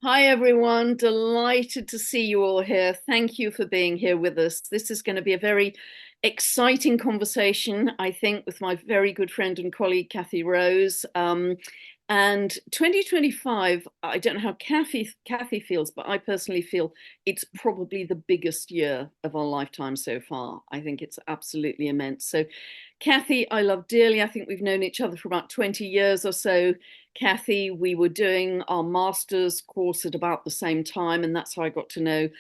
Hi, everyone. Delighted to see you all here. Thank you for being here with us. This is going to be a very exciting conversation, I think, with my very good friend and colleague, Kathy Rose. And 2025, I don't know how Kathy feels, but I personally feel it's probably the biggest year of our lifetime so far. I think it's absolutely immense. So, Kathy, I love dearly. I think we've known each other for about 20 years or so. Kathy, we were doing our master's course at about the same time, and that's how I got to know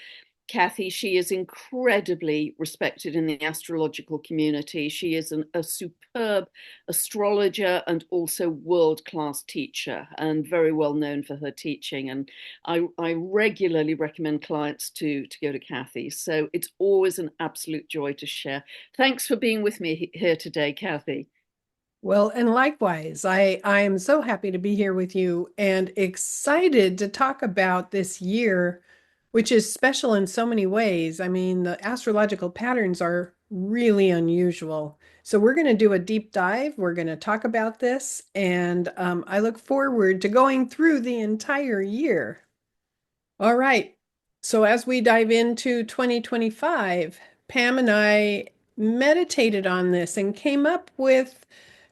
Kathy. She is incredibly respected in the astrological community. She is a superb astrologer and also world-class teacher, and very well known for her teaching. And I regularly recommend clients to go to Kathy. So it's always an absolute joy to share. Thanks for being with me here today, Kathy. Well, and likewise, I am so happy to be here with you and excited to talk about this year, which is special in so many ways. I mean, the astrological patterns are really unusual. So we're going to do a deep dive. We're going to talk about this, and I look forward to going through the entire year. All right. So as we dive into 2025, Pam and I meditated on this and came up with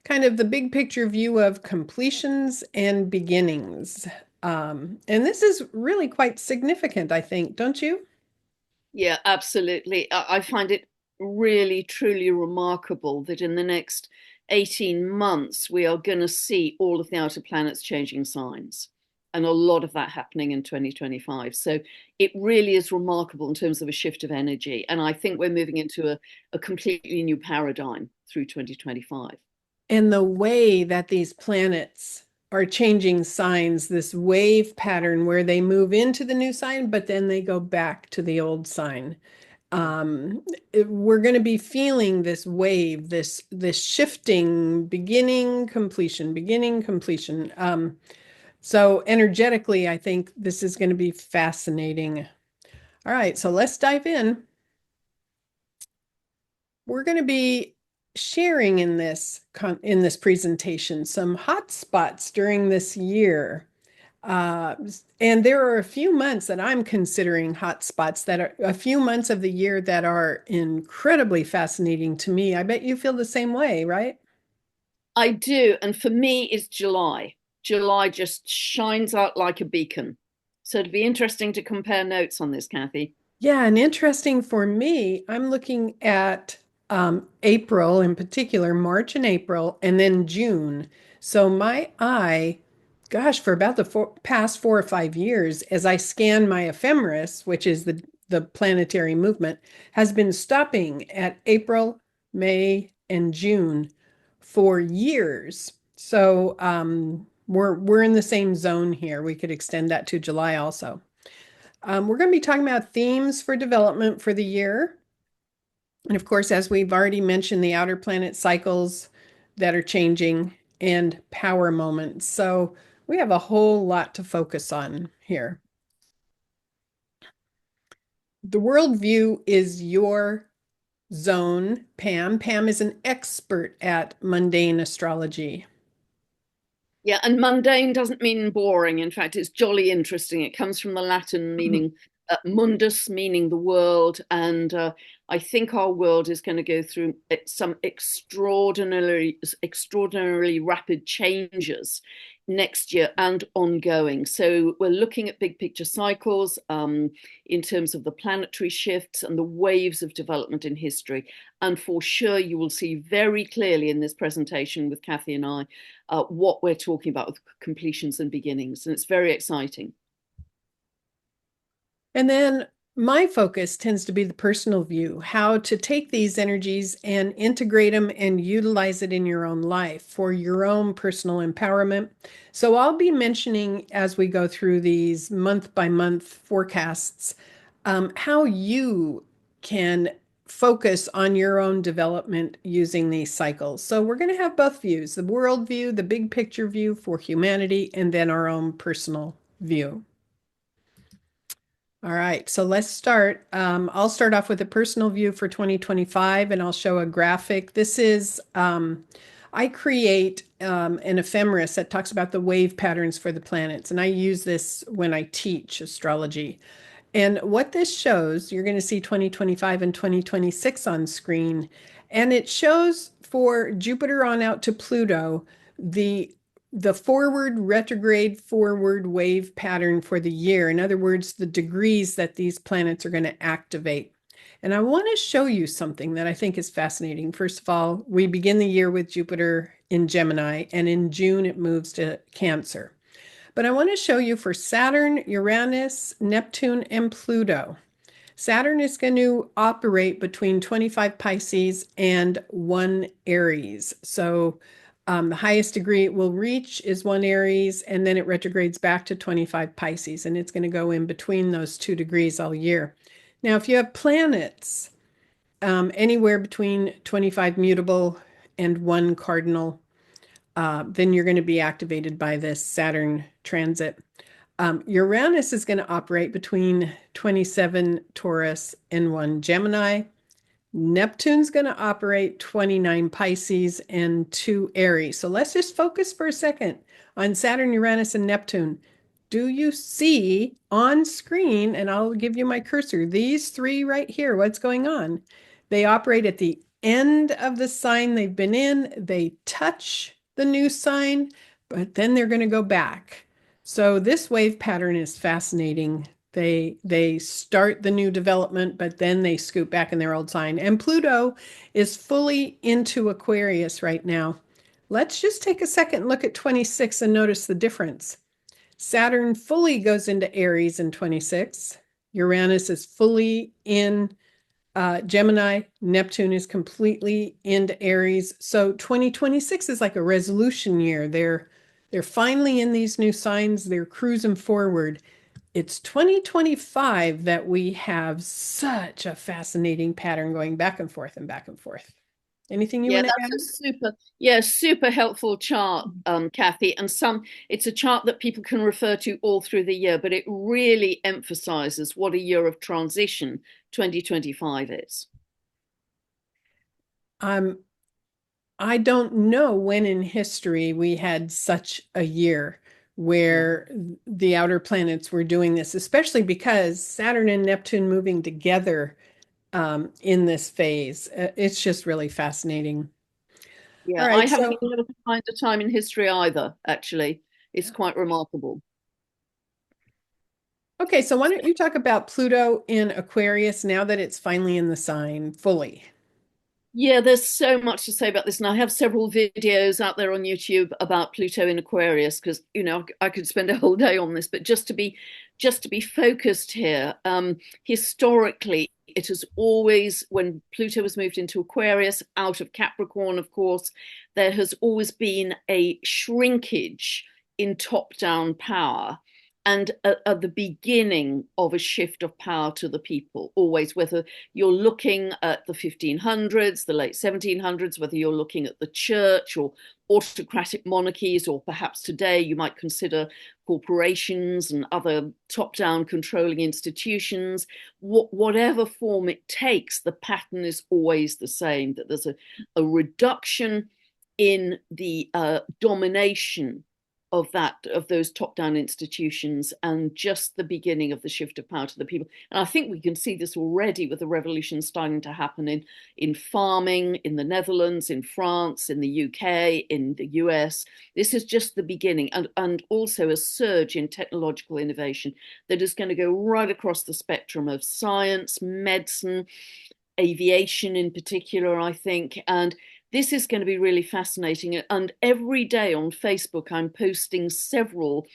kind of the big picture view of completions and beginnings. And this is really quite significant, I think, don't you? Yeah, absolutely. I find it really, truly remarkable that in the next 18 months, we are going to see all of the outer planets changing signs. And a lot of that happening in 2025. So it really is remarkable in terms of a shift of energy. And I think we're moving into a completely new paradigm through 2025. And the way that these planets are changing signs, this wave pattern where they move into the new sign, but then they go back to the old sign. We're going to be feeling this wave, this shifting, beginning, completion. So energetically, I think this is going to be fascinating. All right, so let's dive in. We're going to be sharing in this presentation some hot spots during this year. Uh, and there are a few months that I'm considering hot spots that are a few months of the year that are incredibly fascinating to me. I bet you feel the same way, right? I do. And for me, it's July. July just shines out like a beacon. So it'd be interesting to compare notes on this, Kathy. Yeah, and interesting for me, I'm looking at April in particular, March and April, and then June. So my eye, gosh, for about the past 4 or 5 years, as I scan my ephemeris, which is the planetary movement, has been stopping at April, May, and June for years. So we're in the same zone here. We could extend that to July also. We're going to be talking about themes for development for the year. And of course, as we've already mentioned, the outer planet cycles that are changing and power moments. So we have a whole lot to focus on here. The worldview is your zone, Pam. Pam is an expert at mundane astrology. Yeah, and mundane doesn't mean boring. In fact, it's jolly interesting. It comes from the Latin meaning mundus, meaning the world. And I think our world is going to go through some extraordinarily rapid changes next year and ongoing. So we're looking at big picture cycles in terms of the planetary shifts and the waves of development in history. And for sure, you will see very clearly in this presentation with Kathy and I what we're talking about with completions and beginnings. And it's very exciting. And then my focus tends to be the personal view, how to take these energies and integrate them and utilize it in your own life for your own personal empowerment. So I'll be mentioning as we go through these month by month forecasts, how you can focus on your own development using these cycles. So we're going to have both views, the world view, the big picture view for humanity, and then our own personal view. All right, so let's start. I'll start off with a personal view for 2025 and I'll show a graphic. This is I create an ephemeris that talks about the wave patterns for the planets, and I use this when I teach astrology. And what this shows, you're going to see 2025 and 2026 on screen, and it shows for Jupiter on out to Pluto the forward retrograde forward wave pattern for the year. In other words, the degrees that these planets are going to activate. And I want to show you something that I think is fascinating. First of all, we begin the year with Jupiter in Gemini, and in June it moves to Cancer. But I want to show you for Saturn, Uranus, Neptune, and Pluto. Saturn is going to operate between 25 Pisces and 1 Aries. So the highest degree it will reach is 1 Aries, and then it retrogrades back to 25 Pisces, and it's going to go in between those 2 degrees all year. Now, if you have planets anywhere between 25 mutable and 1 cardinal, then you're going to be activated by this Saturn transit. Uranus is going to operate between 27 Taurus and 1 Gemini. Neptune's going to operate 29 Pisces and 2 Aries. So let's just focus for a second on Saturn, Uranus, and Neptune. Do you see on screen, and I'll give you my cursor, these three right here, what's going on? They operate at the end of the sign they've been in. They touch the new sign, but then they're going to go back. So this wave pattern is fascinating. They start the new development, but then they scoot back in their old sign. And Pluto is fully into Aquarius right now. Let's just take a second and look at 26 and notice the difference. Saturn fully goes into Aries in 26. Uranus is fully in Gemini. Neptune is completely into Aries. So 2026 is like a resolution year. They're finally in these new signs. They're cruising forward. It's 2025 that we have such a fascinating pattern going back and forth and back and forth. Anything you Yeah, want to that's add? a super helpful chart, Kathy. And it's a chart that people can refer to all through the year, but it really emphasizes what a year of transition 2025 is. Um, I don't know when in history we had such a year Yeah. where the outer planets were doing this, especially because Saturn and Neptune moving together in this phase. It's just really fascinating. All Yeah, I right, haven't so been able to find a time in history either, actually. It's quite remarkable. okay, so why don't you talk about Pluto in Aquarius now that it's finally in the sign fully? Yeah, there's so much to say about this, and I have several videos out there on YouTube about Pluto in Aquarius because I could spend a whole day on this, but just to be focused here, historically, it has always, when Pluto was moved into Aquarius, out of Capricorn, of course, there has always been a shrinkage in top-down power and at the beginning of a shift of power to the people, always, whether you're looking at the 1500s, the late 1700s, whether you're looking at the church or autocratic monarchies, or perhaps today you might consider corporations and other top-down controlling institutions. Whatever form it takes, the pattern is always the same, that there's a reduction in the domination of those top-down institutions, and just the beginning of the shift of power to the people. And I think we can see this already with the revolution starting to happen in farming, in the Netherlands, in France, in the UK, in the US. This is just the beginning, and also a surge in technological innovation that is going to go right across the spectrum of science, medicine, aviation in particular, I think. And this is going to be really fascinating. And every day on Facebook, I'm posting several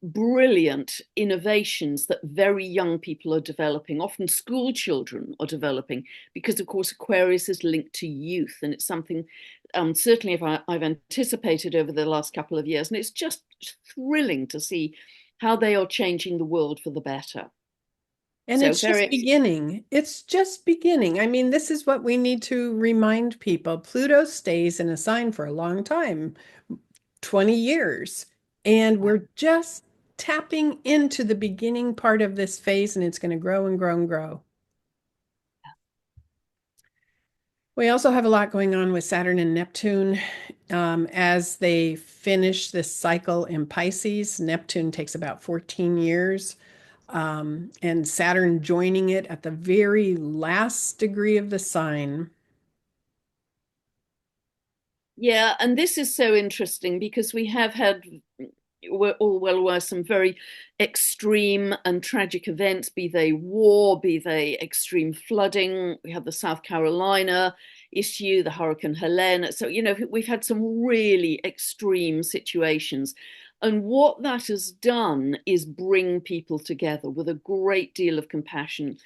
brilliant innovations that very young people are developing, often school children are developing, because of course Aquarius is linked to youth, and it's something certainly I've anticipated over the last couple of years, and it's just thrilling to see how they are changing the world for the better. And So it's just very, beginning. It's just beginning. I mean, this is what we need to remind people. Pluto stays in a sign for a long time, 20 years. And we're just tapping into the beginning part of this phase, and it's going to grow and grow and grow. We also have a lot going on with Saturn and Neptune as they finish this cycle in Pisces. Neptune takes about 14 years, and Saturn joining it at the very last degree of the sign. Yeah, and this is so interesting because we have had, we're all well aware, some very extreme and tragic events, be they war, be they extreme flooding. We had the South Carolina issue, the Hurricane Helene. So, we've had some really extreme situations. And what that has done is bring people together with a great deal of compassion.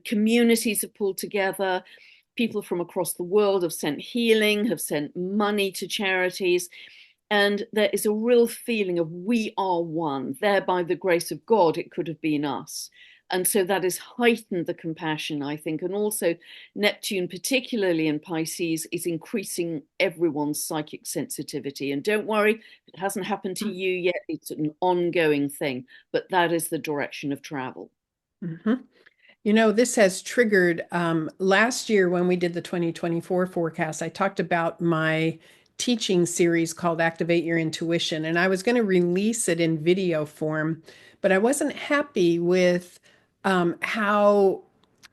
Communities have pulled together. People from across the world have sent healing, have sent money to charities. And there is a real feeling of we are one. There, by the grace of God, it could have been us. And so that has heightened the compassion, I think. And also, Neptune, particularly in Pisces, is increasing everyone's psychic sensitivity. And don't worry, it hasn't happened to you yet. It's an ongoing thing, but that is the direction of travel. Mhm. This has triggered last year when we did the 2024 forecast. I talked about my teaching series called Activate Your Intuition, and I was going to release it in video form, but I wasn't happy with how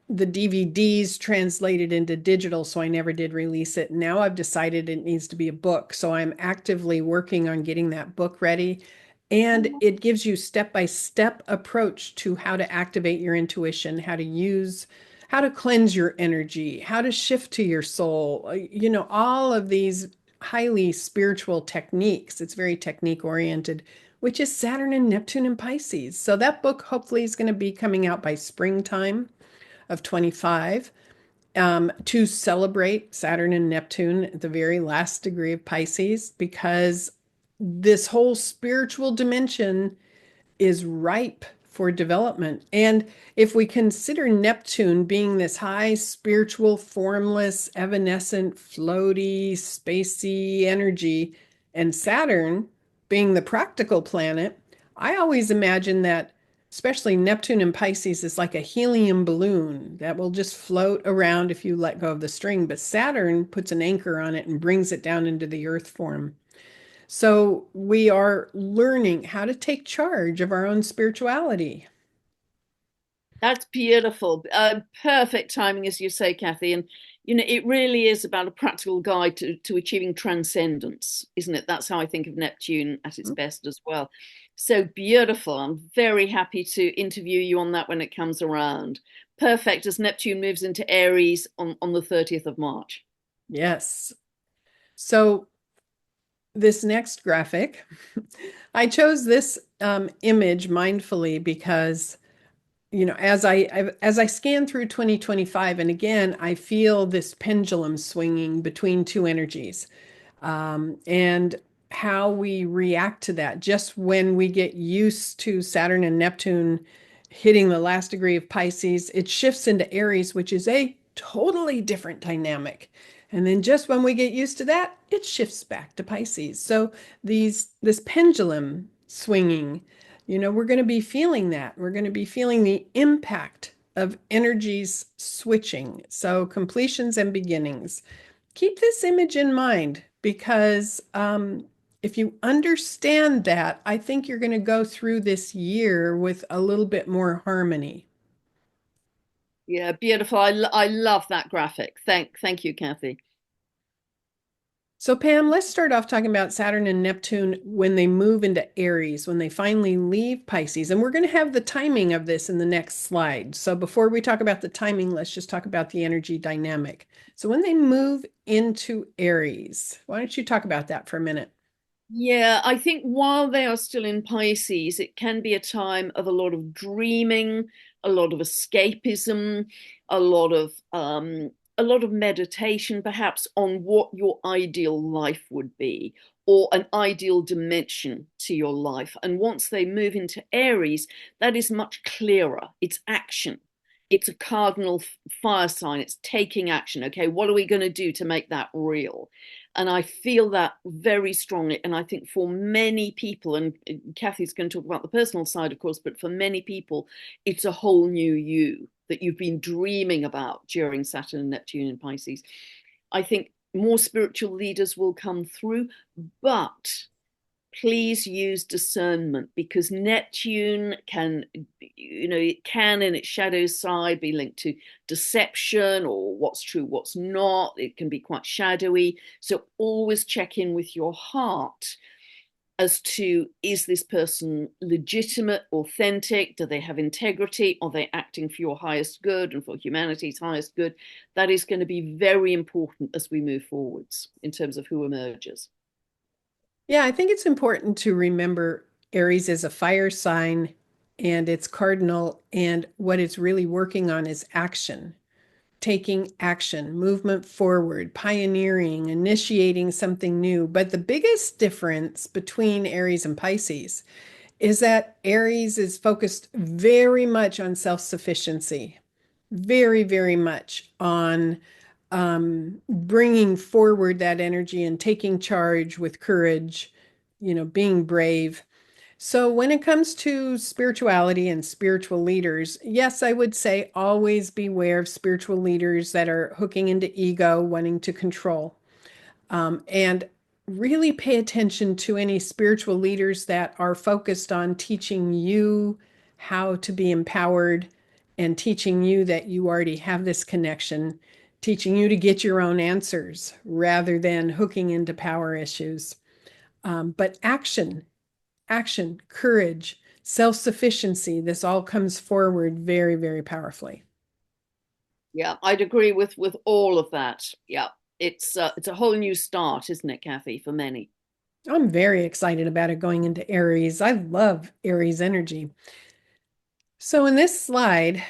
the DVDs translated into digital, so I never did release it. Now I've decided it needs to be a book, so I'm actively working on getting that book ready. And it gives you step-by-step approach to how to activate your intuition, how to cleanse your energy, how to shift to your soul, all of these highly spiritual techniques. It's very technique oriented, which is Saturn and Neptune and Pisces. So that book hopefully is going to be coming out by springtime of 25 to celebrate Saturn and Neptune at the very last degree of Pisces, because this whole spiritual dimension is ripe for development. And if we consider Neptune being this high spiritual, formless, evanescent, floaty, spacey energy, and Saturn being the practical planet, I always imagine that, especially Neptune and Pisces, is like a helium balloon that will just float around if you let go of the string. But Saturn puts an anchor on it and brings it down into the earth form. So we are learning how to take charge of our own spirituality. That's beautiful. Perfect timing, as you say, Kathy. And, it really is about a practical guide to achieving transcendence, isn't it? That's how I think of Neptune at its best as well. So beautiful. I'm very happy to interview you on that when it comes around. Perfect as Neptune moves into Aries on the 30th of March. Yes. So this next graphic, I chose this image mindfully because as I scan through 2025, and again, I feel this pendulum swinging between two energies, and how we react to that. Just when we get used to Saturn and Neptune hitting the last degree of Pisces, it shifts into Aries, which is a totally different dynamic. And then just when we get used to that, it shifts back to Pisces. So this pendulum swinging, we're going to be feeling that. We're going to be feeling the impact of energies switching. So completions and beginnings. Keep this image in mind because if you understand that, I think you're going to go through this year with a little bit more harmony. Yeah, beautiful. I love that graphic. Thank you, Kathy. So, Pam, let's start off talking about Saturn and Neptune when they move into Aries, when they finally leave Pisces. And we're going to have the timing of this in the next slide. So, before we talk about the timing, let's just talk about the energy dynamic. So, when they move into Aries, why don't you talk about that for a minute? Yeah, I think while they are still in Pisces, it can be a time of a lot of dreaming, a lot of escapism, a lot of a lot of meditation, perhaps on what your ideal life would be, or an ideal dimension to your life. And once they move into Aries, that is much clearer. It's action. It's a cardinal fire sign. It's taking action. Okay, what are we going to do to make that real? And I feel that very strongly. And I think for many people, and Kathy's going to talk about the personal side, of course, but for many people, it's a whole new you that you've been dreaming about during Saturn and Neptune in Pisces. I think more spiritual leaders will come through, but please use discernment, because Neptune can, it can in its shadow side be linked to deception or what's true, what's not. It can be quite shadowy. So always check in with your heart as to, is this person legitimate, authentic? Do they have integrity? Are they acting for your highest good and for humanity's highest good? That is going to be very important as we move forwards in terms of who emerges. Yeah, I think it's important to remember Aries is a fire sign and it's cardinal, and what it's really working on is action, taking action, movement forward, pioneering, initiating something new. But the biggest difference between Aries and Pisces is that Aries is focused very much on self-sufficiency, very, very much on bringing forward that energy and taking charge with courage, being brave. So when it comes to spirituality and spiritual leaders, yes, I would say always beware of spiritual leaders that are hooking into ego, wanting to control. And really pay attention to any spiritual leaders that are focused on teaching you how to be empowered and teaching you that you already have this connection, teaching you to get your own answers rather than hooking into power issues. But action, courage, self-sufficiency, this all comes forward very, very powerfully. Yeah, I'd agree with all of that. Yeah, it's a whole new start, isn't it, Kathy, for many? I'm very excited about it going into Aries. I love Aries energy. So in this slide,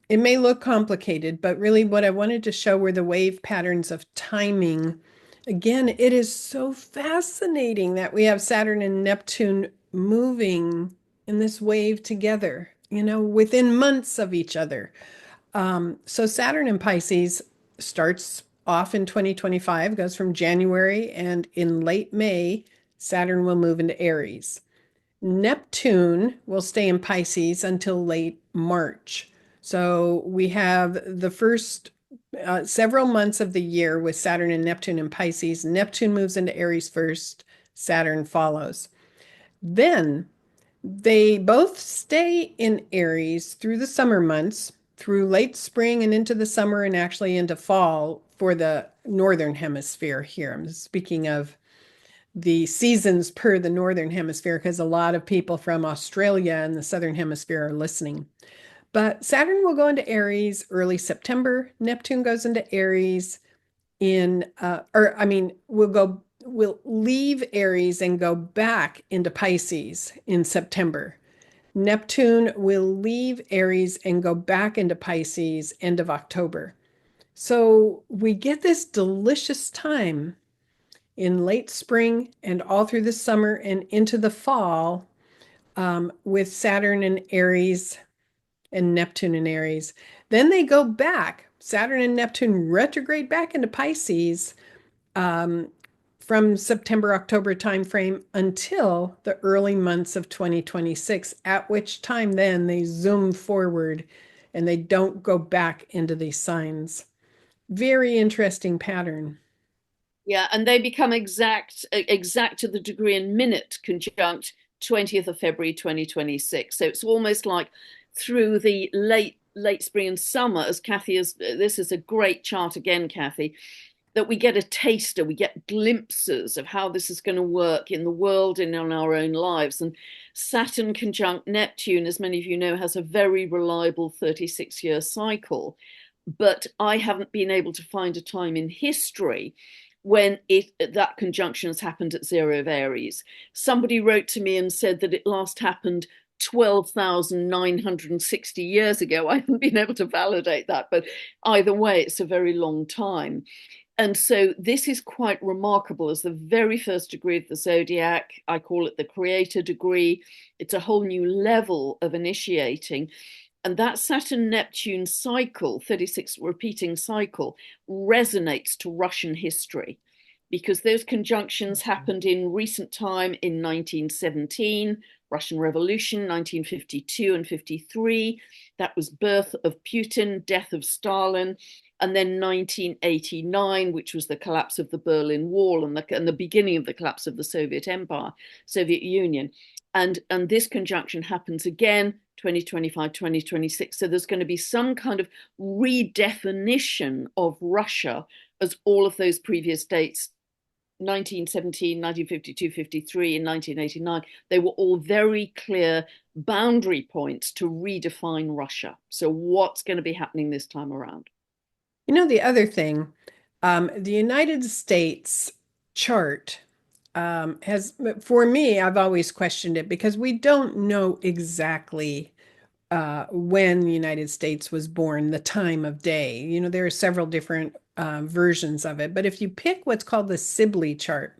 it may look complicated, but really what I wanted to show were the wave patterns of timing. Again, it is so fascinating that we have Saturn and Neptune moving in this wave together, within months of each other. So Saturn in Pisces starts off in 2025, goes from January, and in late May, Saturn will move into Aries. Neptune will stay in Pisces until late March. So we have the first several months of the year with Saturn and Neptune in Pisces. Neptune moves into Aries first, Saturn follows. Then they both stay in Aries through the summer months, through late spring and into the summer, and actually into fall for the northern hemisphere here. I'm speaking of the seasons per the northern hemisphere because a lot of people from Australia and the southern hemisphere are listening. But Saturn will go into Aries early September. Neptune goes into Aries we'll leave Aries and go back into Pisces in September. Neptune will leave Aries and go back into Pisces end of October. So we get this delicious time in late spring and all through the summer and into the fall with Saturn and Aries and Neptune and Aries. Then they go back. Saturn and Neptune retrograde back into Pisces um, from September, October timeframe until the early months of 2026, at which time then they zoom forward and they don't go back into these signs. Very interesting pattern. Yeah, and they become exact to the degree and minute conjunct 20th of February 2026. So it's almost like through the late spring and summer, as Kathy is, this is a great chart again, Kathy, that we get a taster, we get glimpses of how this is going to work in the world and in our own lives. And Saturn conjunct Neptune, as many of you know, has a very reliable 36-year cycle. But I haven't been able to find a time in history when that conjunction has happened at zero of Aries. Somebody wrote to me and said that it last happened 12,960 years ago. I haven't been able to validate that, but either way, it's a very long time. And so this is quite remarkable as the very first degree of the zodiac. I call it the creator degree. It's a whole new level of initiating. And that Saturn Neptune cycle, 36 repeating cycle, resonates to Russian history because those conjunctions happened in recent time in 1917, Russian Revolution, 1952 and 53. That was birth of Putin, death of Stalin. and then 1989, which was the collapse of the Berlin Wall and the beginning of the collapse of the Soviet Empire, Soviet Union. And this conjunction happens again 2025, 2026. So there's going to be some kind of redefinition of Russia as all of those previous dates 1917, 1952, 53, and 1989, they were all very clear boundary points to redefine Russia. So, what's going to be happening this time around? You know, the other thing, the United States chart has, for me, I've always questioned it because we don't know exactly when the United States was born, the time of day. You know, there are several different versions of it. But if you pick what's called the Sibley chart,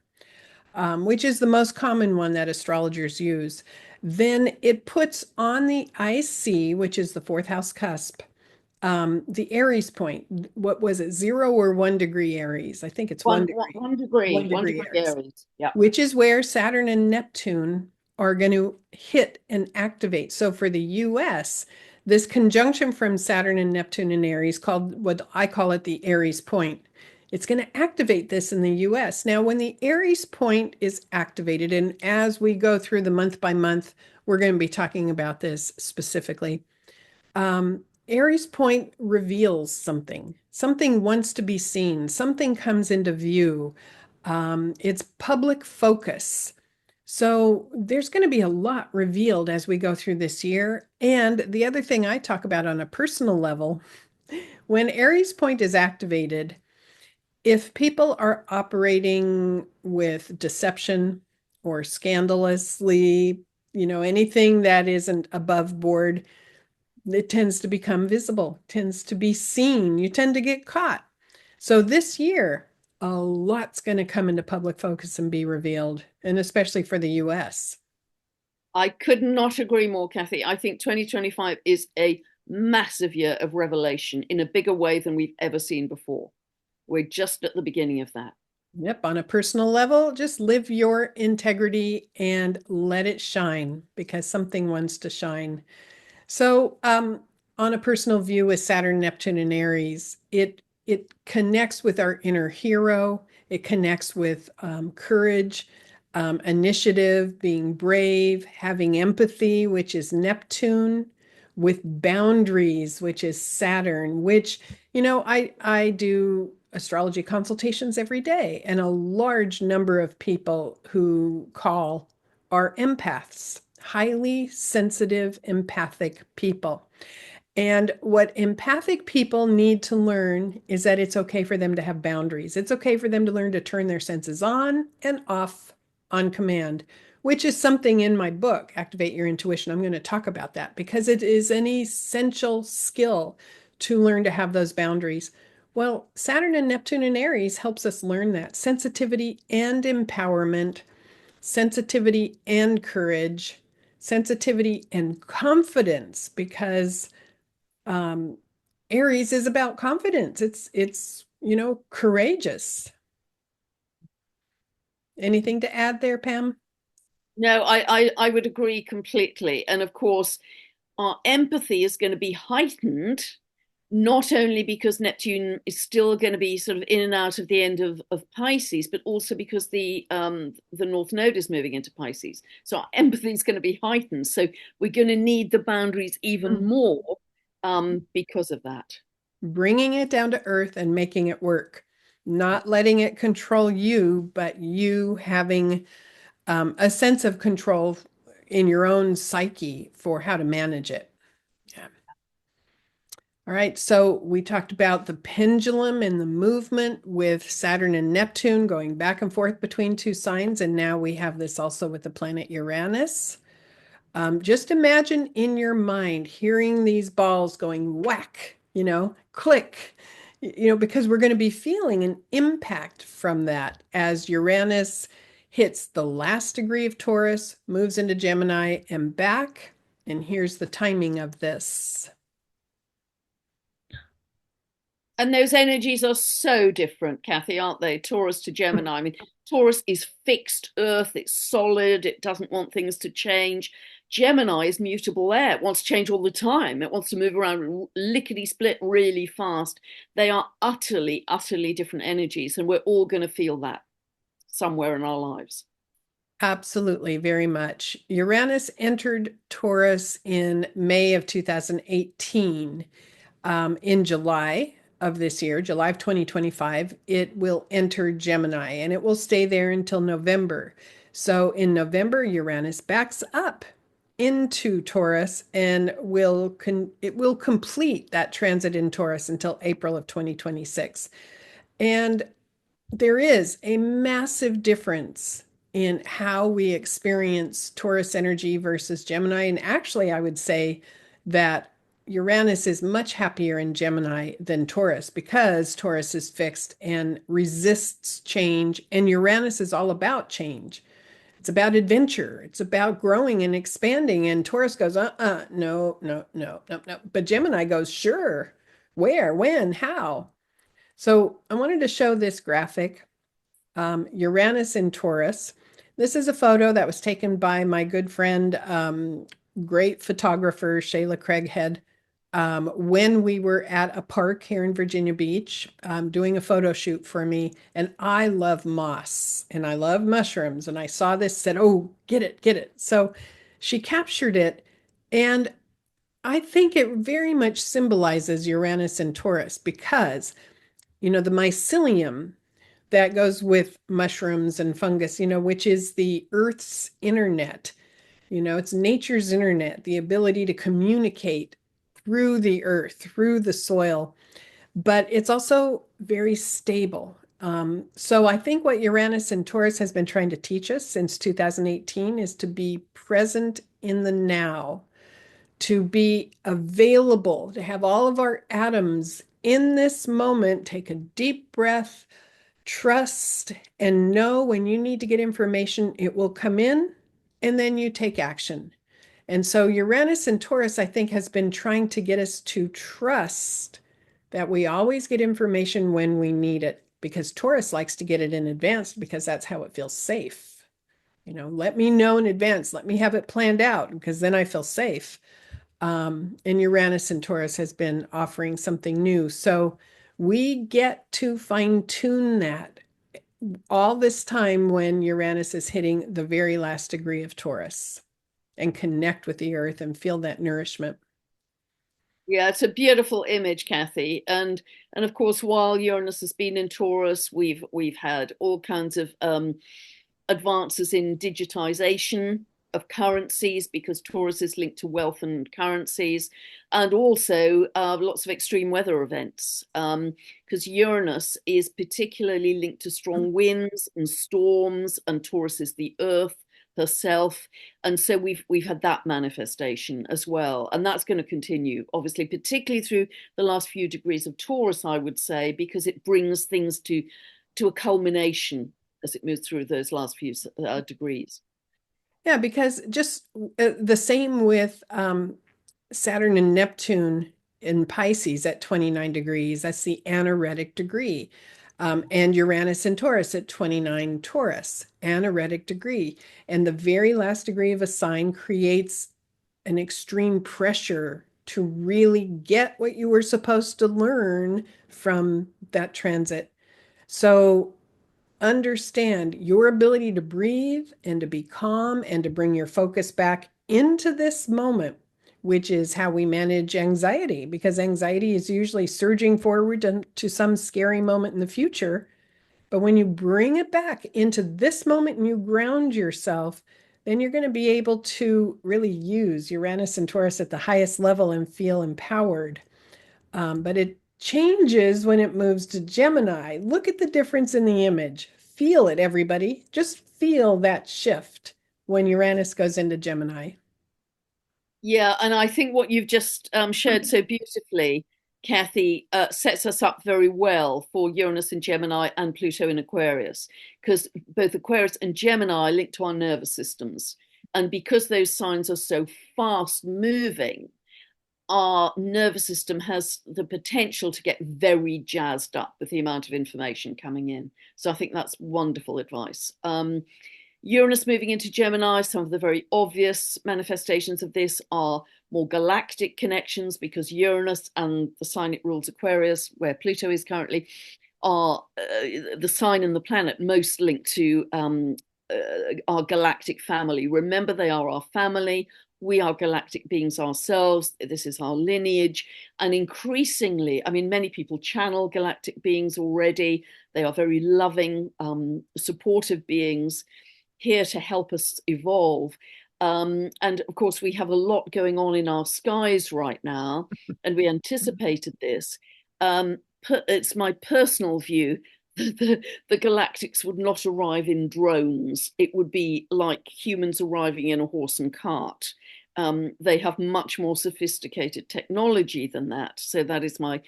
which is the most common one that astrologers use, then it puts on the IC, which is the fourth house cusp, the Aries point. What was it, 0 or 1 degree Aries? I think it's One, 1 degree, one one degree, one degree degree Aries, Aries. Yeah. which is where Saturn and Neptune are going to hit and activate. So for the US, this conjunction from Saturn and Neptune in Aries, called what I call it the Aries point, it's going to activate this in the US. Now, when the Aries point is activated, and as we go through the month by month, we're going to be talking about this specifically. Aries point reveals something. Something wants to be seen. Something comes into view. It's public focus. So there's going to be a lot revealed as we go through this year. And the other thing I talk about on a personal level, when Aries point is activated, if people are operating with deception or scandalously, you know, anything that isn't above board, it tends to become visible, tends to be seen. You tend to get caught. So this year, a lot's going to come into public focus and be revealed, and especially for the US. I could not agree more, Kathy. I think 2025 is a massive year of revelation in a bigger way than we've ever seen before. We're just at the beginning of that. Yep, on a personal level, just live your integrity and let it shine because something wants to shine. So, on a personal view with Saturn, Neptune, and Aries, it connects with our inner hero. It connects with courage, initiative, being brave, having empathy, which is Neptune, with boundaries, which is Saturn. Which, you know, I do astrology consultations every day, and a large number of people who call are empaths, highly sensitive, empathic people. And what empathic people need to learn is that it's okay for them to have boundaries. It's okay for them to learn to turn their senses on and off on command, which is something in my book, Activate Your Intuition. I'm going to talk about that because it is an essential skill to learn to have those boundaries. Well, Saturn and Neptune in Aries helps us learn that sensitivity and empowerment, sensitivity and courage, sensitivity and confidence, because um, Aries is about confidence. It's you know, courageous. Anything to add there, Pam? No, I would agree completely. And of course, our empathy is going to be heightened, not only because Neptune is still going to be sort of in and out of the end of Pisces, but also because the North Node is moving into Pisces. So our empathy is going to be heightened. So we're going to need the boundaries even more because of that. Bringing it down to earth and making it work, not letting it control you, but you having a sense of control in your own psyche for how to manage it. Yeah. All right, so we talked about the pendulum and the movement with Saturn and Neptune going back and forth between two signs, and now we have this also with the planet Uranus. Just imagine in your mind hearing these balls going whack, you know, click, you know, because we're going to be feeling an impact from that as Uranus hits the last degree of Taurus, moves into Gemini and back. And here's the timing of this. And those energies are so different, Kathy, aren't they? Taurus to Gemini. I mean, Taurus is fixed earth, it's solid, it doesn't want things to change. Gemini is mutable air. It wants to change all the time. It wants to move around lickety split really fast. They are utterly, utterly different energies, and we're all going to feel that somewhere in our lives. Absolutely, very much. Uranus entered Taurus in May of 2018. In July of this year, July of 2025, it will enter Gemini and it will stay there until November. So in November, Uranus backs up into Taurus and it will complete that transit in Taurus until April of 2026. And there is a massive difference in how we experience Taurus energy versus Gemini. And actually, I would say that Uranus is much happier in Gemini than Taurus because Taurus is fixed and resists change, and Uranus is all about change. It's about adventure. It's about growing and expanding. And Taurus goes, no, no, no, no, no. But Gemini goes, sure. Where, when, how? So I wanted to show this graphic, Uranus in Taurus. This is a photo that was taken by my good friend, great photographer, Shayla Craighead, when we were at a park here in Virginia Beach, doing a photo shoot for me. And I love moss and I love mushrooms. And I saw this, said, oh, get it, get it. So she captured it. And I think it very much symbolizes Uranus and Taurus because, the mycelium that goes with mushrooms and fungus, which is the Earth's internet. It's nature's internet, the ability to communicate through the earth, through the soil, but it's also very stable. So I think what Uranus and Taurus has been trying to teach us since 2018 is to be present in the now, to be available, to have all of our atoms in this moment, take a deep breath, trust, and know when you need to get information, it will come in, and then you take action. And so Uranus and Taurus, I think, has been trying to get us to trust that we always get information when we need it, because Taurus likes to get it in advance because that's how it feels safe. Let me know in advance, let me have it planned out because then I feel safe. And Uranus and Taurus has been offering something new. So we get to fine tune that all this time when Uranus is hitting the very last degree of Taurus and connect with the earth and feel that nourishment. Yeah, it's a beautiful image, Kathy. And of course, while Uranus has been in Taurus, we've had all kinds of advances in digitization of currencies because Taurus is linked to wealth and currencies, and also lots of extreme weather events because Uranus is particularly linked to strong winds and storms, and Taurus is the earth herself, and so we've had that manifestation as well, and that's going to continue, obviously, particularly through the last few degrees of Taurus, I would say, because it brings things to a culmination as it moves through those last few degrees. Yeah, because just the same with Saturn and Neptune in Pisces at 29 degrees. That's the anaretic degree. And Uranus in Taurus at 29 Taurus, anaretic degree. And the very last degree of a sign creates an extreme pressure to really get what you were supposed to learn from that transit. So understand your ability to breathe and to be calm and to bring your focus back into this moment, which is how we manage anxiety, because anxiety is usually surging forward to some scary moment in the future. But when you bring it back into this moment and you ground yourself, then you're going to be able to really use Uranus and Taurus at the highest level and feel empowered. But it changes when it moves to Gemini. Look at the difference in the image. Feel it, everybody. Just feel that shift when Uranus goes into Gemini. Yeah, and I think what you've just shared so beautifully, Kathy, sets us up very well for Uranus in Gemini and Pluto in Aquarius, because both Aquarius and Gemini are linked to our nervous systems. And because those signs are so fast moving, our nervous system has the potential to get very jazzed up with the amount of information coming in. So I think that's wonderful advice. Uranus moving into Gemini, some of the very obvious manifestations of this are more galactic connections because Uranus and the sign it rules, Aquarius, where Pluto is currently, are the sign and the planet most linked to our galactic family. Remember, they are our family. We are galactic beings ourselves. This is our lineage. And increasingly, I mean, many people channel galactic beings already. They are very loving, supportive beings here to help us evolve. And of course, we have a lot going on in our skies right now, and we anticipated this. It's my personal view that the galactics would not arrive in drones. It would be like humans arriving in a horse and cart. They have much more sophisticated technology than that. So that is my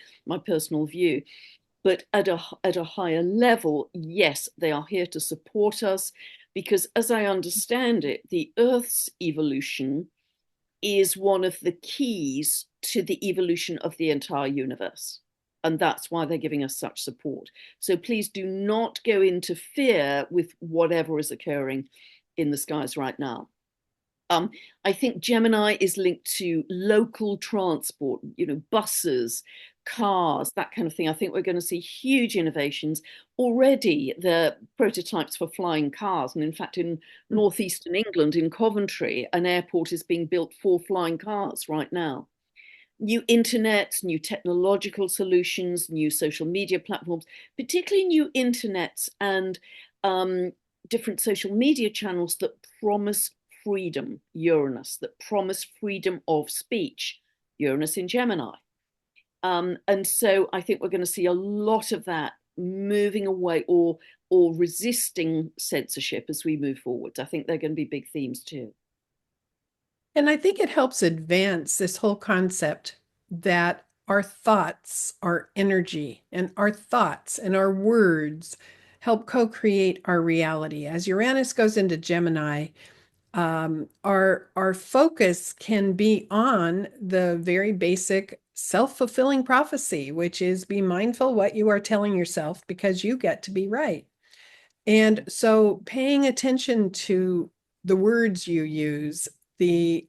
personal view. But at a higher level, yes, they are here to support us because, as I understand it, the Earth's evolution is one of the keys to the evolution of the entire universe. And that's why they're giving us such support. So please do not go into fear with whatever is occurring in the skies right now. I think Gemini is linked to local transport, buses, cars, that kind of thing. I think we're going to see huge innovations. Already, the prototypes for flying cars, and in fact, in northeastern England, in Coventry, an airport is being built for flying cars right now. New internets, new technological solutions, new social media platforms, particularly new internets and different social media channels that promise freedom, Uranus, that promise freedom of speech, Uranus in Gemini. And so I think we're going to see a lot of that moving away or resisting censorship as we move forward. I think they're going to be big themes too. And I think it helps advance this whole concept that our thoughts, our energy, and our thoughts and our words help co-create our reality. As Uranus goes into Gemini, our focus can be on the very basic self-fulfilling prophecy, which is be mindful what you are telling yourself because you get to be right. And so paying attention to the words you use, the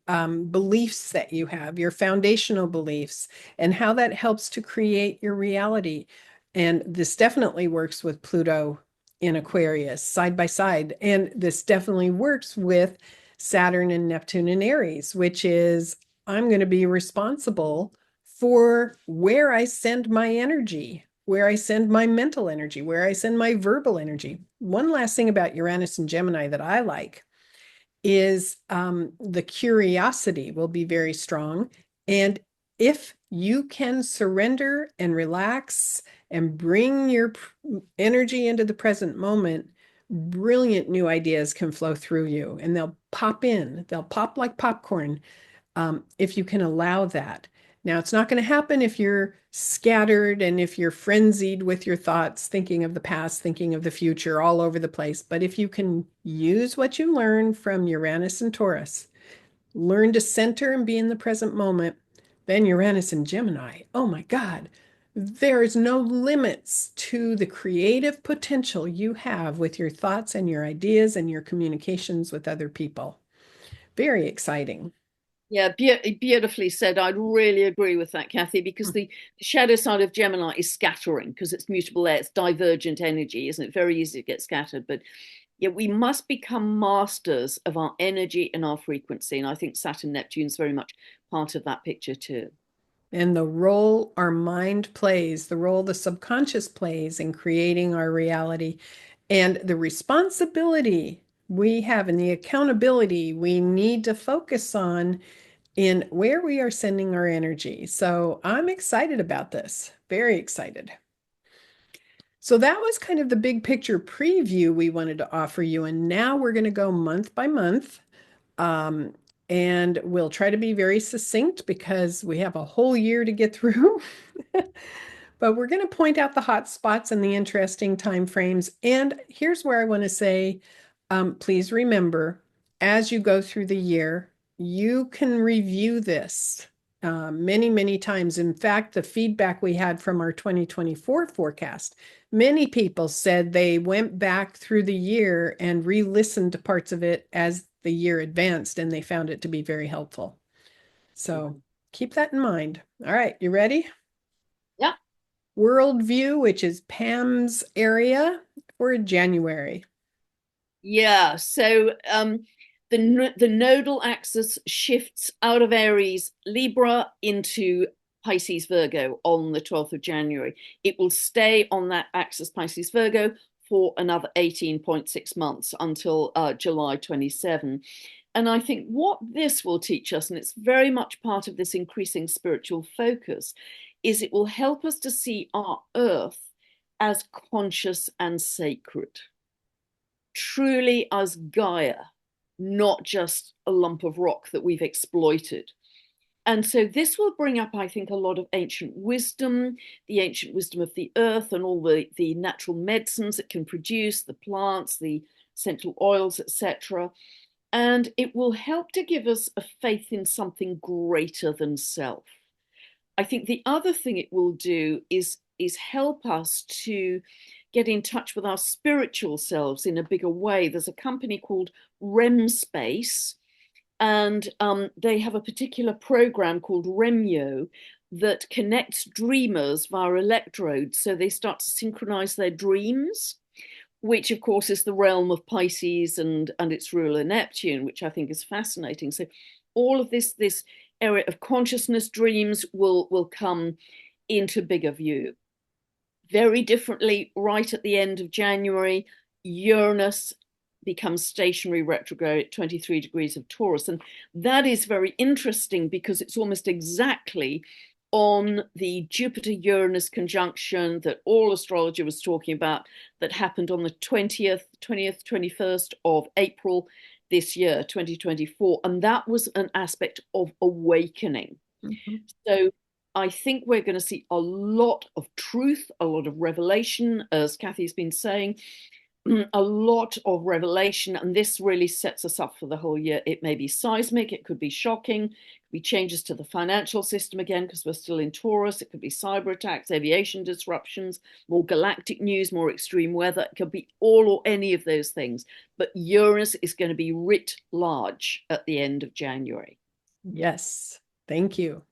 beliefs that you have, your foundational beliefs, and how that helps to create your reality. And this definitely works with Pluto in Aquarius side by side. And this definitely works with Saturn and Neptune in Aries, which is I'm going to be responsible for where I send my energy, where I send my mental energy, where I send my verbal energy. One last thing about Uranus and Gemini that I like is the curiosity will be very strong. And if you can surrender and relax and bring your energy into the present moment, brilliant new ideas can flow through you and they'll pop in. They'll pop like popcorn if you can allow that. Now, it's not going to happen if you're scattered and if you're frenzied with your thoughts, thinking of the past, thinking of the future, all over the place. But if you can use what you learn from Uranus and Taurus, learn to center and be in the present moment, then Uranus and Gemini, oh my God, there is no limits to the creative potential you have with your thoughts and your ideas and your communications with other people. Very exciting. Yeah, beautifully said. I'd really agree with that, Kathy, because the shadow side of Gemini is scattering because it's mutable air, it's divergent energy, isn't it? Very easy to get scattered. But yeah, we must become masters of our energy and our frequency. And I think Saturn Neptune's very much part of that picture too. And the role our mind plays, the role the subconscious plays in creating our reality, and the responsibility we have and the accountability we need to focus on in where we are sending our energy. So I'm excited about this, very excited. So that was kind of the big picture preview we wanted to offer you. And now we're going to go month by month. Um, and we'll try to be very succinct because we have a whole year to get through. But we're going to point out the hot spots and the interesting time frames. And here's where I want to say, please remember, as you go through the year, you can review this many, many times. In fact, the feedback we had from our 2024 forecast, many people said they went back through the year and re-listened to parts of it as the year advanced, and they found it to be very helpful. So keep that in mind. All right, you ready? Yeah. Worldview, which is Pam's area for January. Yeah. So the nodal axis shifts out of Aries Libra into Pisces Virgo on the 12th of January. It will stay on that axis Pisces Virgo for another 18.6 months until July 27. And I think what this will teach us, and it's very much part of this increasing spiritual focus, is it will help us to see our earth as conscious and sacred, truly as Gaia, not just a lump of rock that we've exploited. And so this will bring up, I think, a lot of ancient wisdom, the ancient wisdom of the earth and all the natural medicines it can produce, the plants, the essential oils, etc. And it will help to give us a faith in something greater than self. I think the other thing it will do is help us to get in touch with our spiritual selves in a bigger way. There's a company called REM Space, and they have a particular program called Remyo that connects dreamers via electrodes. So they start to synchronize their dreams, which of course is the realm of Pisces and its ruler Neptune, which I think is fascinating. So all of this area of consciousness dreams will come into bigger view. Very differently, right at the end of January, Uranus becomes stationary retrograde at 23 degrees of Taurus. And that is very interesting because it's almost exactly on the Jupiter Uranus conjunction that all astrology was talking about, that happened on the 20th, 21st of April this year, 2024. And that was an aspect of awakening. Mm-hmm. So I think we're going to see a lot of truth, a lot of revelation, as Kathy's been saying, a lot of revelation, and this really sets us up for the whole year. It may be seismic, it could be shocking, it could be changes to the financial system again, because we're still in Taurus. It could be cyber attacks, aviation disruptions, more galactic news, more extreme weather. It could be all or any of those things. But Uranus is going to be writ large at the end of January. Yes, thank you.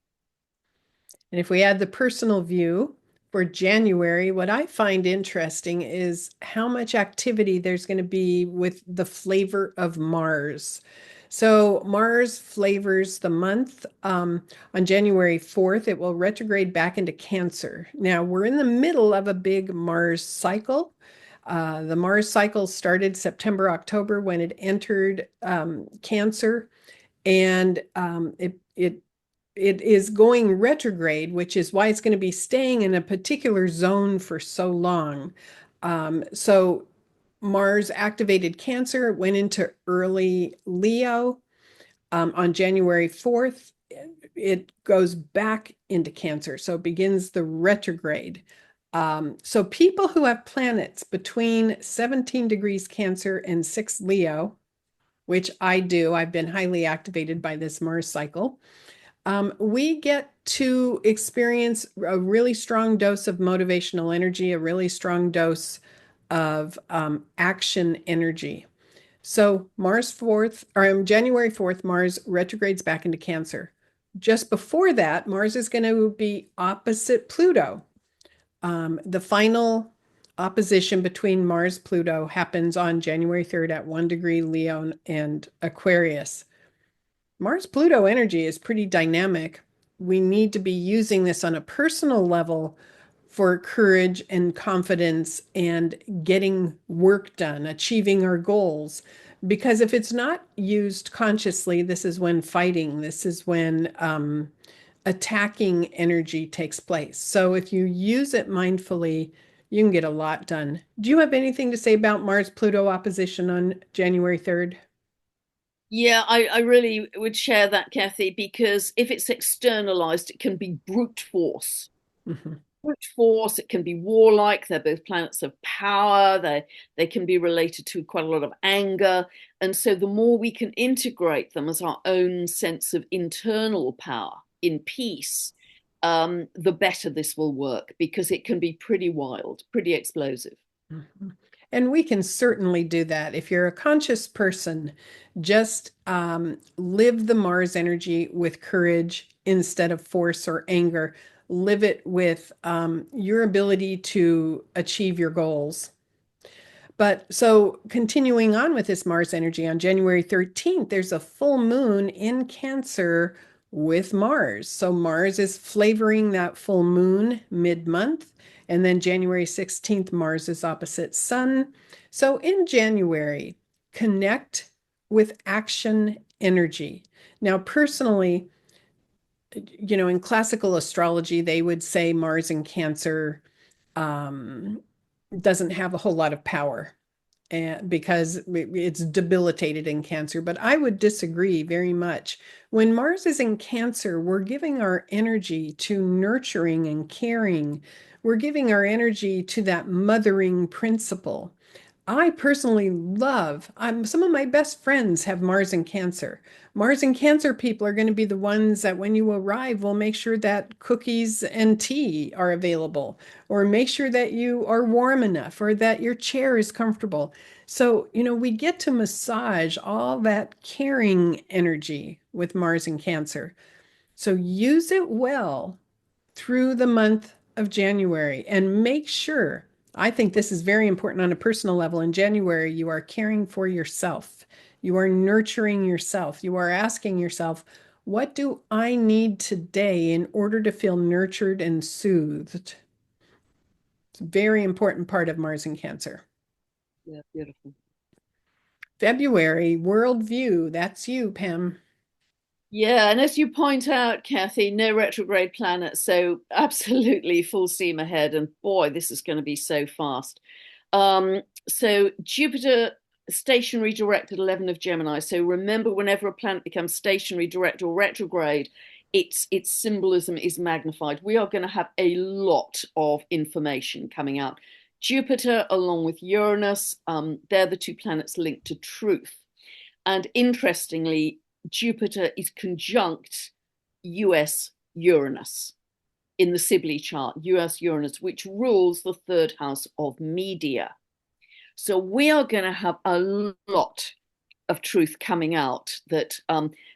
And if we add the personal view for January, what I find interesting is how much activity there's going to be with the flavor of Mars. So Mars flavors the month. On January 4th, it will retrograde back into Cancer. Now, we're in the middle of a big Mars cycle. The Mars cycle started September, October when it entered Cancer, and it is going retrograde, which is why it's going to be staying in a particular zone for so long. So Mars activated Cancer, went into early Leo. On January 4th, it goes back into Cancer. So it begins the retrograde. So people who have planets between 17 degrees Cancer and 6 Leo, which I do, I've been highly activated by this Mars cycle. We get to experience a really strong dose of motivational energy, a really strong dose of action energy. So January 4th, Mars retrogrades back into Cancer. Just before that, Mars is going to be opposite Pluto. The final opposition between Mars Pluto happens on January 3rd at 1 degree Leo and Aquarius. Mars Pluto energy is pretty dynamic. We need to be using this on a personal level for courage and confidence and getting work done, achieving our goals. Because if it's not used consciously, this is when fighting, this is when attacking energy takes place. So if you use it mindfully, you can get a lot done. Do you have anything to say about Mars Pluto opposition on January 3rd? Yeah, I really would share that, Kathy, because if it's externalized, it can be brute force. Mhm. Brute force, it can be warlike. They're both planets of power. They can be related to quite a lot of anger. And so the more we can integrate them as our own sense of internal power, in peace, the better this will work, because it can be pretty wild, pretty explosive. Mhm. And we can certainly do that. If you're a conscious person, just live the Mars energy with courage instead of force or anger. Live it with your ability to achieve your goals. But so continuing on with this Mars energy, on January 13th, there's a full moon in Cancer with Mars. So Mars is flavoring that full moon mid-month. And then January 16th, Mars is opposite Sun. So in January, connect with action energy. Now, personally, in classical astrology, they would say Mars in Cancer um, doesn't have a whole lot of power and because it's debilitated in Cancer. But I would disagree very much. When Mars is in Cancer, we're giving our energy to nurturing and caring. We're giving our energy to that mothering principle. I personally love, some of my best friends have Mars and Cancer. Mars and Cancer people are going to be the ones that when you arrive will make sure that cookies and tea are available, or make sure that you are warm enough, or that your chair is comfortable. So, we get to massage all that caring energy with Mars and Cancer. So use it well through the month of January and make sure. I think this is very important on a personal level. In January, you are caring for yourself. You are nurturing yourself. You are asking yourself, what do I need today in order to feel nurtured and soothed? It's a very important part of Mars and Cancer. Yeah, beautiful. February, worldview. That's you, Pam. Yeah, and as you point out, Kathy, no retrograde planets, so absolutely full steam ahead. And boy, this is going to be so fast. So Jupiter stationary direct at 11 of Gemini. So remember, whenever a planet becomes stationary direct or retrograde, its symbolism is magnified. We are going to have a lot of information coming out. Jupiter, along with Uranus, they're the two planets linked to truth. And interestingly, Jupiter is conjunct US Uranus in the Sibley chart, US Uranus, which rules the third house of media. So we are going to have a lot of truth coming out that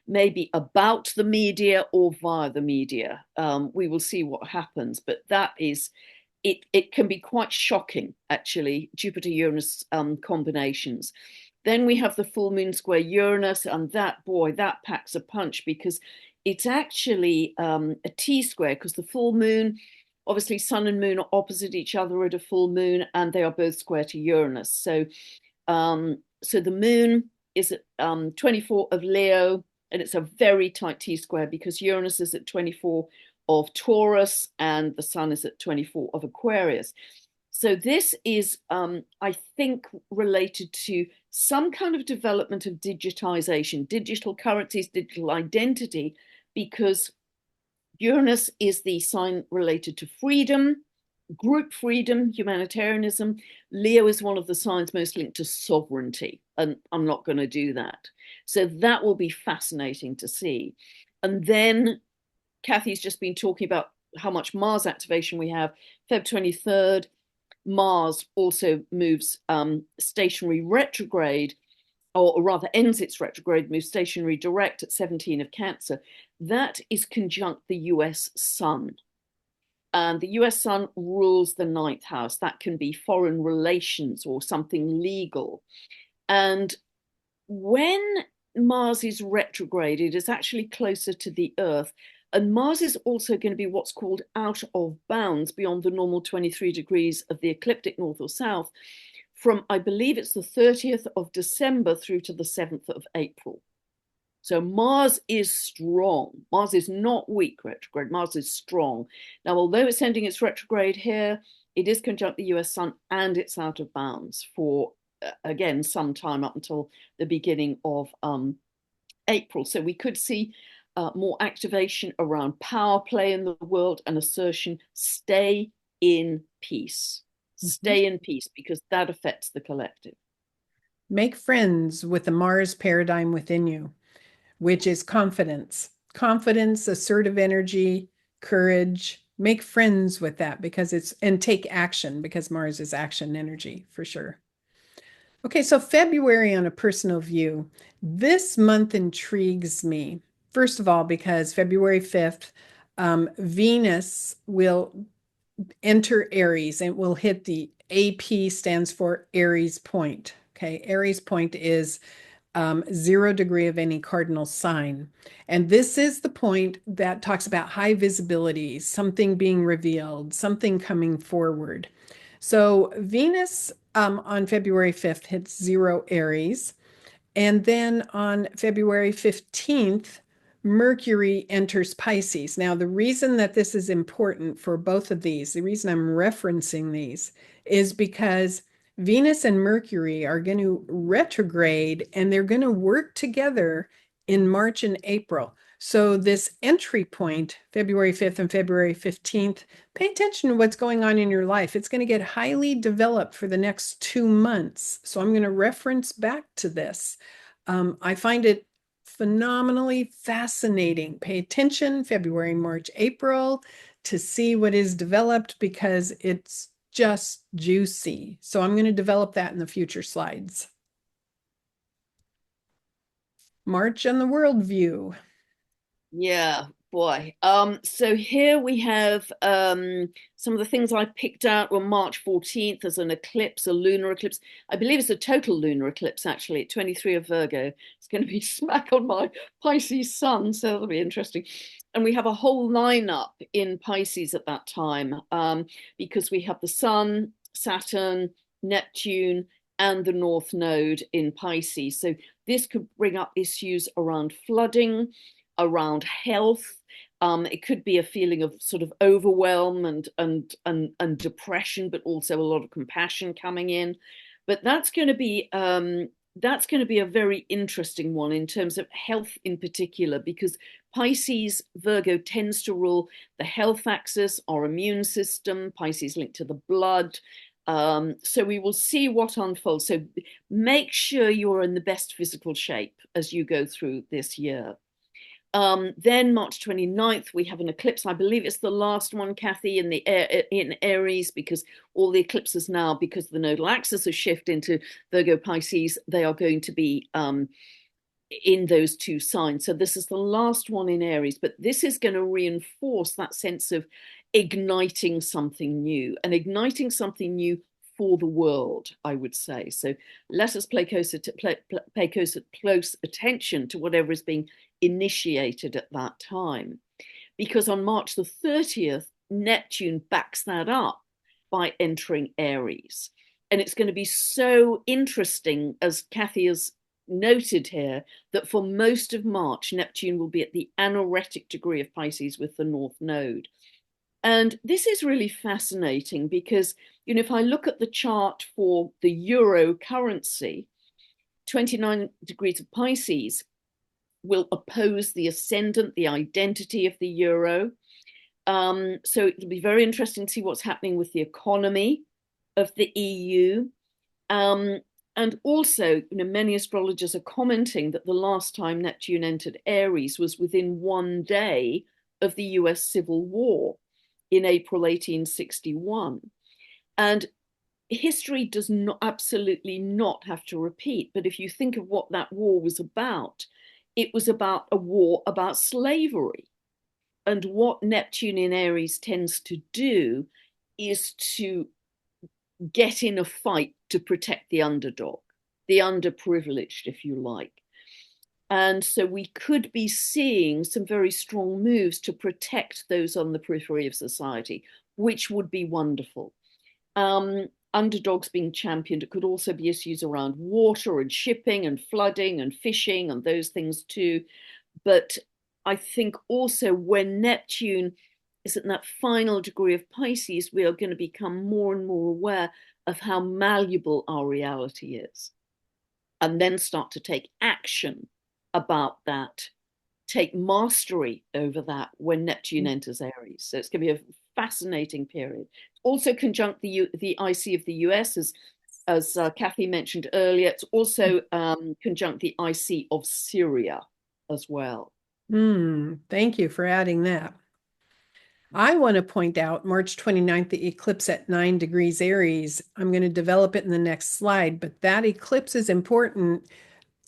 may be about the media or via the media. We will see what happens, but that is it can be quite shocking, actually, Jupiter Uranus combinations. Then we have the full moon square Uranus, and that, boy, that packs a punch, because it's actually a T square, because the full moon, obviously, sun and moon are opposite each other at a full moon, and they are both square to Uranus. So the moon is at 24 of Leo, and it's a very tight T square because Uranus is at 24 of Taurus and the sun is at 24 of Aquarius. So this is, I think, related to some kind of development of digitization, digital currencies, digital identity, because Uranus is the sign related to freedom, group freedom, humanitarianism. Leo is one of the signs most linked to sovereignty, and I'm not going to do that. So that will be fascinating to see. And then Kathy's just been talking about how much Mars activation we have. Feb 23rd, Mars also moves stationary retrograde, or rather ends its retrograde, moves stationary direct at 17 of Cancer. That is conjunct the US Sun. And the US Sun rules the ninth house. That can be foreign relations or something legal. And when Mars is retrograde, it is actually closer to the Earth. And Mars is also going to be what's called out of bounds beyond the normal 23 degrees of the ecliptic north or south from, I believe it's the 30th of December through to the 7th of April. So Mars is strong. Mars is not weak retrograde. Mars is strong. Now, although it's ending its retrograde here, it is conjunct the US Sun and it's out of bounds for, again, some time up until the beginning of April. So we could see more activation around power play in the world and assertion, stay in peace. Mhm. Stay in peace, because that affects the collective. Make friends with the Mars paradigm within you, which is confidence. confidence, assertive energy, courage. Make friends with that because and take action because Mars is action energy for sure. Okay, so February on a personal view. This month intrigues me. First of all, because February 5th, Venus will enter Aries and will hit the AP stands for Aries point. Okay, Aries point is 0 degree of any cardinal sign. And this is the point that talks about high visibility, something being revealed, something coming forward. So Venus on February 5th hits 0 Aries. And then on February 15th, Mercury enters Pisces. Now, the reason that this is important for both of these, the reason I'm referencing these, is because Venus and Mercury are going to retrograde and they're going to work together in March and April. So, this entry point, February 5th and February 15th, pay attention to what's going on in your life. It's going to get highly developed for the next 2 months. So, I'm going to reference back to this. I find it phenomenally fascinating. Pay attention February, March, April to see what is developed because it's just juicy. So I'm going to develop that in the future slides. March and the worldview. Yeah, boy. So here we have some of the things I picked out were March 14th as an eclipse, a lunar eclipse. I believe it's a total lunar eclipse, actually, at 23 of Virgo. It's going to be smack on my Pisces sun, so that'll be interesting. And we have a whole lineup in Pisces at that time, because we have the Sun, Saturn, Neptune, and the North Node in Pisces. So this could bring up issues around flooding, around health. It could be a feeling of sort of overwhelm and depression, but also a lot of compassion coming in. But that's going to be a very interesting one in terms of health in particular, because Pisces Virgo tends to rule the health axis, our immune system. Pisces linked to the blood. So we will see what unfolds. So make sure you're in the best physical shape as you go through this year. Then March 29th, we have an eclipse. I believe it's the last one, Kathy, in Aries, because all the eclipses now, because the nodal axis has shifted into Virgo Pisces, they are going to be in those two signs. So this is the last one in Aries, but this is going to reinforce that sense of igniting something new and igniting something new for the world, I would say. So let us pay close attention to whatever is being initiated at that time. Because on March the 30th, Neptune backs that up by entering Aries. And it's going to be so interesting, as Kathy has noted here, that for most of March, Neptune will be at the anaretic degree of Pisces with the North Node. And this is really fascinating because, you know, if I look at the chart for the euro currency, 29 degrees of Pisces will oppose the ascendant, the identity of the euro. So it'll be very interesting to see what's happening with the economy of the EU. And also, you know, many astrologers are commenting that the last time Neptune entered Aries was within one day of the US Civil War in April 1861. And history does not absolutely not have to repeat. But if you think of what that war was about, it was about a war about slavery. And what Neptune in Aries tends to do is to get in a fight to protect the underdog, the underprivileged, if you like. And so we could be seeing some very strong moves to protect those on the periphery of society, which would be wonderful. Underdogs being championed. It could also be issues around water and shipping and flooding and fishing and those things too. But I think also when Neptune is at that final degree of Pisces, we are going to become more and more aware of how malleable our reality is, and then start to take action about that, take mastery over that when Neptune enters Aries. So it's going to be a fascinating period. Also conjunct the IC of the US, as Kathy mentioned earlier. It's also conjunct the IC of Syria as well. Thank you for adding that. I want to point out March 29th, the eclipse at 9 degrees Aries. I'm going to develop it in the next slide, but that eclipse is important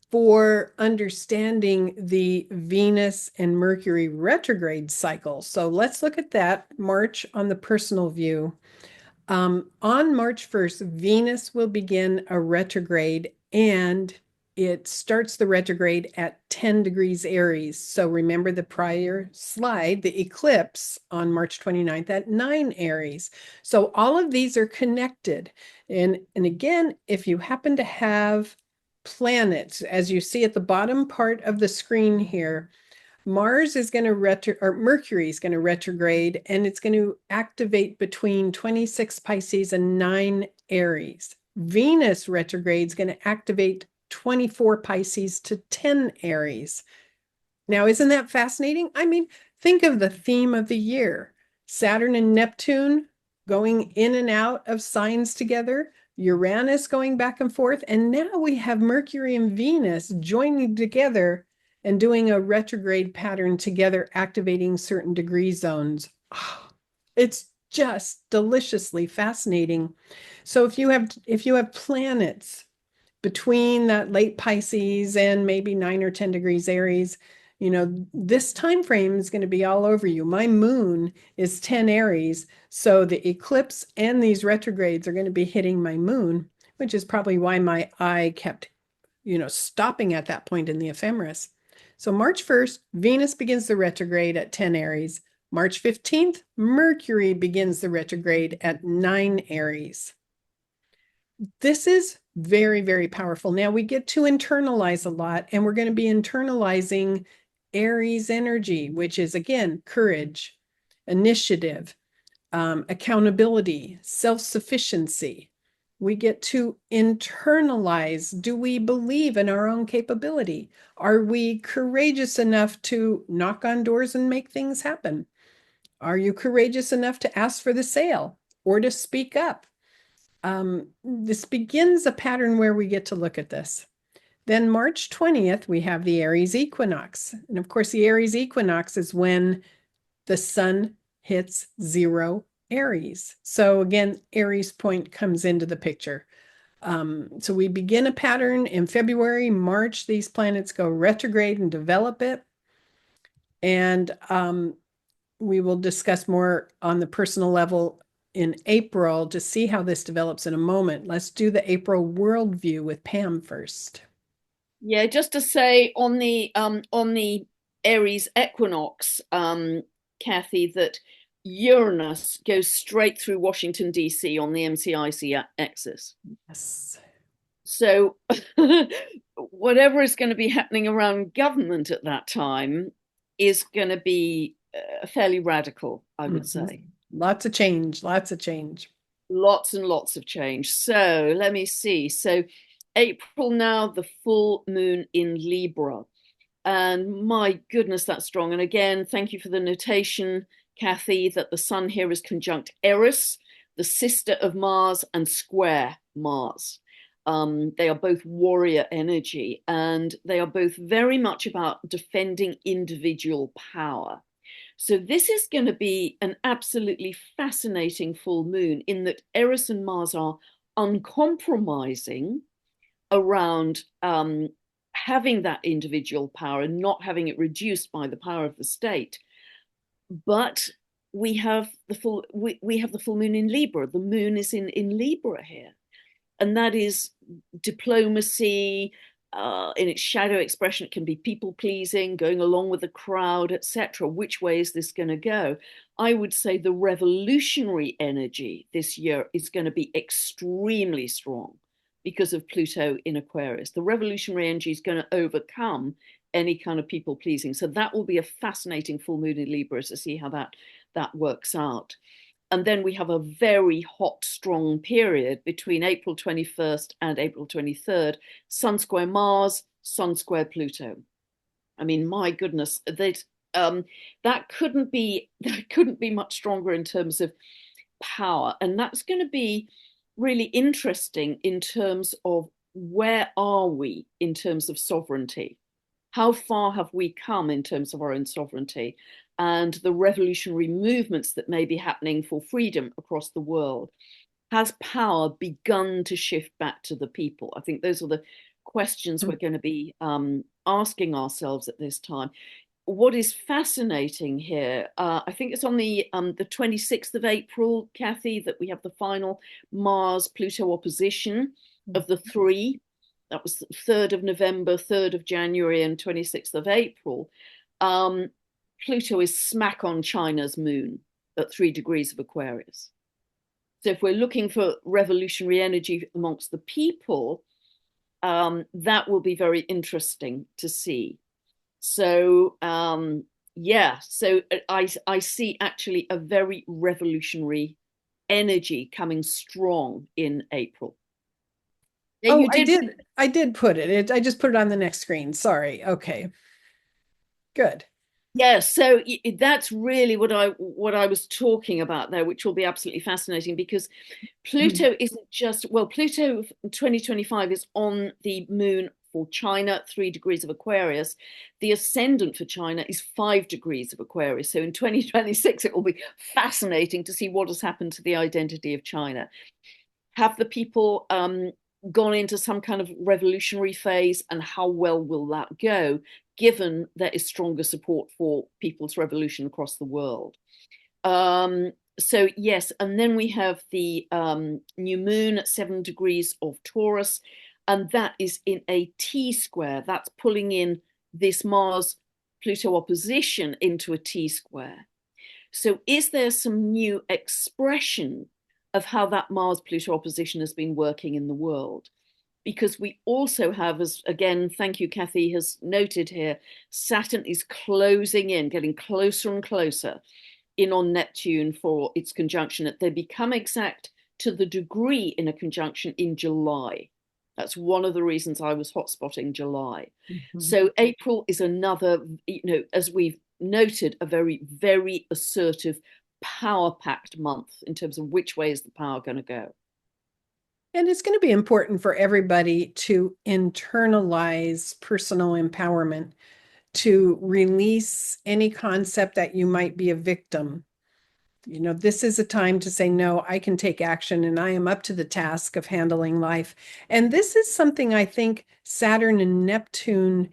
for understanding the Venus and Mercury retrograde cycle. So let's look at that March on the personal view. On March 1st, Venus will begin a retrograde, and it starts the retrograde at 10 degrees Aries. So remember the prior slide, the eclipse on March 29th at 9 Aries. So all of these are connected. And again, if you happen to have planets, as you see at the bottom part of the screen here, Mars is going to or Mercury is going to retrograde, and it's going to activate between 26 Pisces and 9 Aries. Venus retrograde is going to activate 24 Pisces to 10 Aries. Now, isn't that fascinating? I mean, think of the theme of the year. Saturn and Neptune going in and out of signs together, Uranus going back and forth, and now we have Mercury and Venus joining together and doing a retrograde pattern together, activating certain degree zones. Oh, it's just deliciously fascinating. So if you have planets between that late Pisces and maybe 9 or 10 degrees Aries, this time frame is going to be all over you. My moon is 10 Aries, so the eclipse and these retrogrades are going to be hitting my moon, which is probably why my eye kept, stopping at that point in the ephemeris. So March 1st, Venus begins the retrograde at 10 Aries. March 15th, Mercury begins the retrograde at 9 Aries. This is very, very powerful. Now we get to internalize a lot, and we're going to be internalizing Aries energy, which is, again, courage, initiative, accountability, self-sufficiency. We get to internalize. Do we believe in our own capability? Are we courageous enough to knock on doors and make things happen? Are you courageous enough to ask for the sale or to speak up? This begins a pattern where we get to look at this. Then March 20th, we have the Aries equinox. And of course, the Aries equinox is when the sun hits 0 Aries. So again, Aries point comes into the picture. So we begin a pattern in February, March, these planets go retrograde and develop it. And we will discuss more on the personal level in April to see how this develops in a moment. Let's do the April worldview with Pam first. Yeah, just to say on the Aries equinox, Kathy, that Uranus goes straight through Washington D.C. on the MCIC axis. Yes. So whatever is going to be happening around government at that time is going to be fairly radical, I would say. Lots of change, lots of change. Lots and lots of change. So let me see. So April now, the full moon in Libra. And my goodness, that's strong. And again, thank you for the notation, Kathy, that the sun here is conjunct Eris, the sister of Mars, and square Mars. They are both warrior energy, and they are both very much about defending individual power. So this is going to be an absolutely fascinating full moon in that Eris and Mars are uncompromising around having that individual power and not having it reduced by the power of the state. But we have the full moon in Libra. The moon is in Libra here, and that is diplomacy. In its shadow expression, it can be people pleasing, going along with the crowd, etc. Which way is this going to go? I would say the revolutionary energy this year is going to be extremely strong because of Pluto in Aquarius. The revolutionary energy is going to overcome any kind of people pleasing. So that will be a fascinating full moon in Libra to see how that works out. And then we have a very hot, strong period between April 21st and April 23rd, Sun square Mars, Sun square Pluto. I mean, my goodness, that couldn't be much stronger in terms of power. And that's going to be really interesting in terms of where are we in terms of sovereignty. how far have we come in terms of our own sovereignty and the revolutionary movements that may be happening for freedom across the world? Has power begun to shift back to the people? I think those are the questions we're going to be asking ourselves at this time. What is fascinating here, I think it's on the 26th of April, Kathy, that we have the final Mars-Pluto opposition of the three. That was the 3rd of November, 3rd of January, and 26th of April. Pluto is smack on China's moon at 3 degrees of Aquarius. So if we're looking for revolutionary energy amongst the people, that will be very interesting to see. So yeah, so I see actually a very revolutionary energy coming strong in April. Yeah, Oh, you did. I did put it. I just put it on the next screen. Sorry. Okay. Good. Yeah, so that's really what I was talking about there, which will be absolutely fascinating because Pluto isn't just, well, Pluto 2025 is on the moon for China, 3 degrees of Aquarius. The ascendant for China is 5 degrees of Aquarius. So in 2026, it will be fascinating to see what has happened to the identity of China. Have the people gone into some kind of revolutionary phase, and how well will that go, given there is stronger support for people's revolution across the world? So yes, and then we have the new moon at 7 degrees of Taurus, and that is in a T-square. That's pulling in this Mars-Pluto opposition into a T-square. So is there some new expression of how that Mars-Pluto opposition has been working in the world? Because we also have, as again, thank you, Kathy, has noted here, Saturn is closing in, getting closer and closer in on Neptune for its conjunction. They become exact to the degree in a conjunction in July. That's one of the reasons I was hotspotting July. So April is another, as we've noted, a very, very assertive, power-packed month in terms of which way is the power going to go. And it's going to be important for everybody to internalize personal empowerment, to release any concept that you might be a victim. This is a time to say, no, I can take action and I am up to the task of handling life. And this is something I think Saturn and Neptune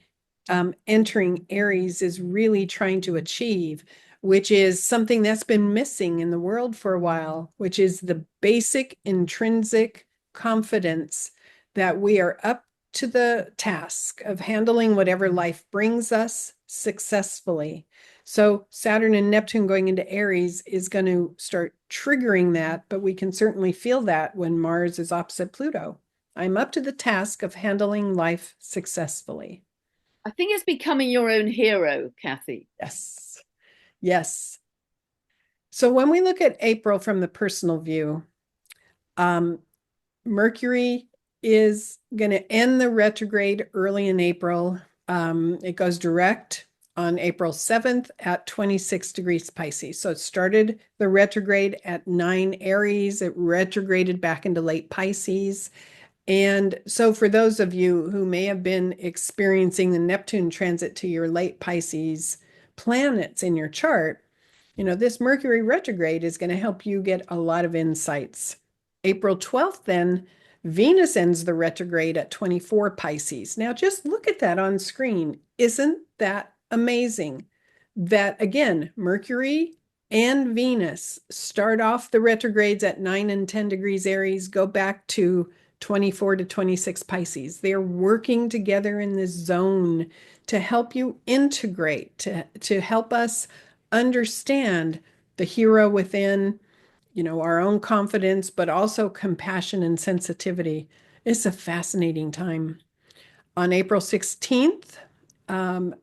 entering Aries is really trying to achieve, which is something that's been missing in the world for a while, which is the basic intrinsic confidence that we are up to the task of handling whatever life brings us successfully. So Saturn and Neptune going into Aries is going to start triggering that, but we can certainly feel that when Mars is opposite Pluto. I'm up to the task of handling life successfully. I think it's becoming your own hero, Kathy. Yes. Yes. So when we look at April from the personal view, Mercury is going to end the retrograde early in April. It goes direct on April 7th at 26 degrees Pisces. So it started the retrograde at 9 Aries. It retrograded back into late Pisces. And so for those of you who may have been experiencing the Neptune transit to your late Pisces planets in your chart, this Mercury retrograde is going to help you get a lot of insights. April 12th, then, Venus ends the retrograde at 24 Pisces. Now, just look at that on screen. Isn't that amazing? That, again, Mercury and Venus start off the retrogrades at 9 and 10 degrees Aries, go back to 24 to 26 Pisces. They're working together in this zone to help you integrate, to help us understand the hero within, our own confidence, but also compassion and sensitivity. It's a fascinating time. On April 16th,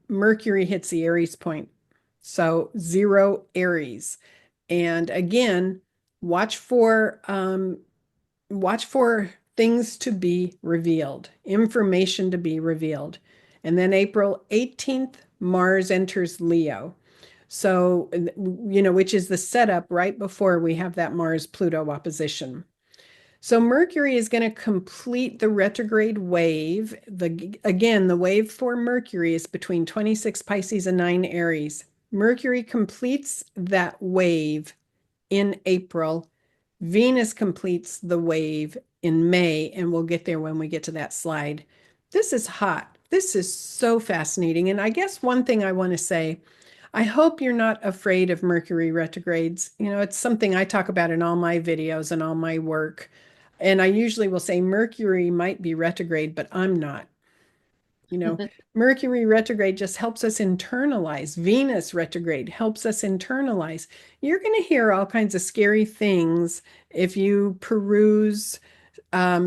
Mercury hits the Aries point. So 0 Aries. And again, watch for things to be revealed, information to be revealed. And then April 18th, Mars enters Leo. So, which is the setup right before we have that Mars-Pluto opposition. So Mercury is going to complete the retrograde wave. Again, the wave for Mercury is between 26 Pisces and 9 Aries. Mercury completes that wave in April. Venus completes the wave in May, and we'll get there when we get to that slide. This is hot. This is so fascinating. And I guess one thing I want to say, I hope you're not afraid of Mercury retrogrades. You know, it's something I talk about in all my videos and all my work. And I usually will say Mercury might be retrograde, but I'm not. You know, Mercury retrograde just helps us internalize. Venus retrograde helps us internalize. You're going to hear all kinds of scary things if you peruse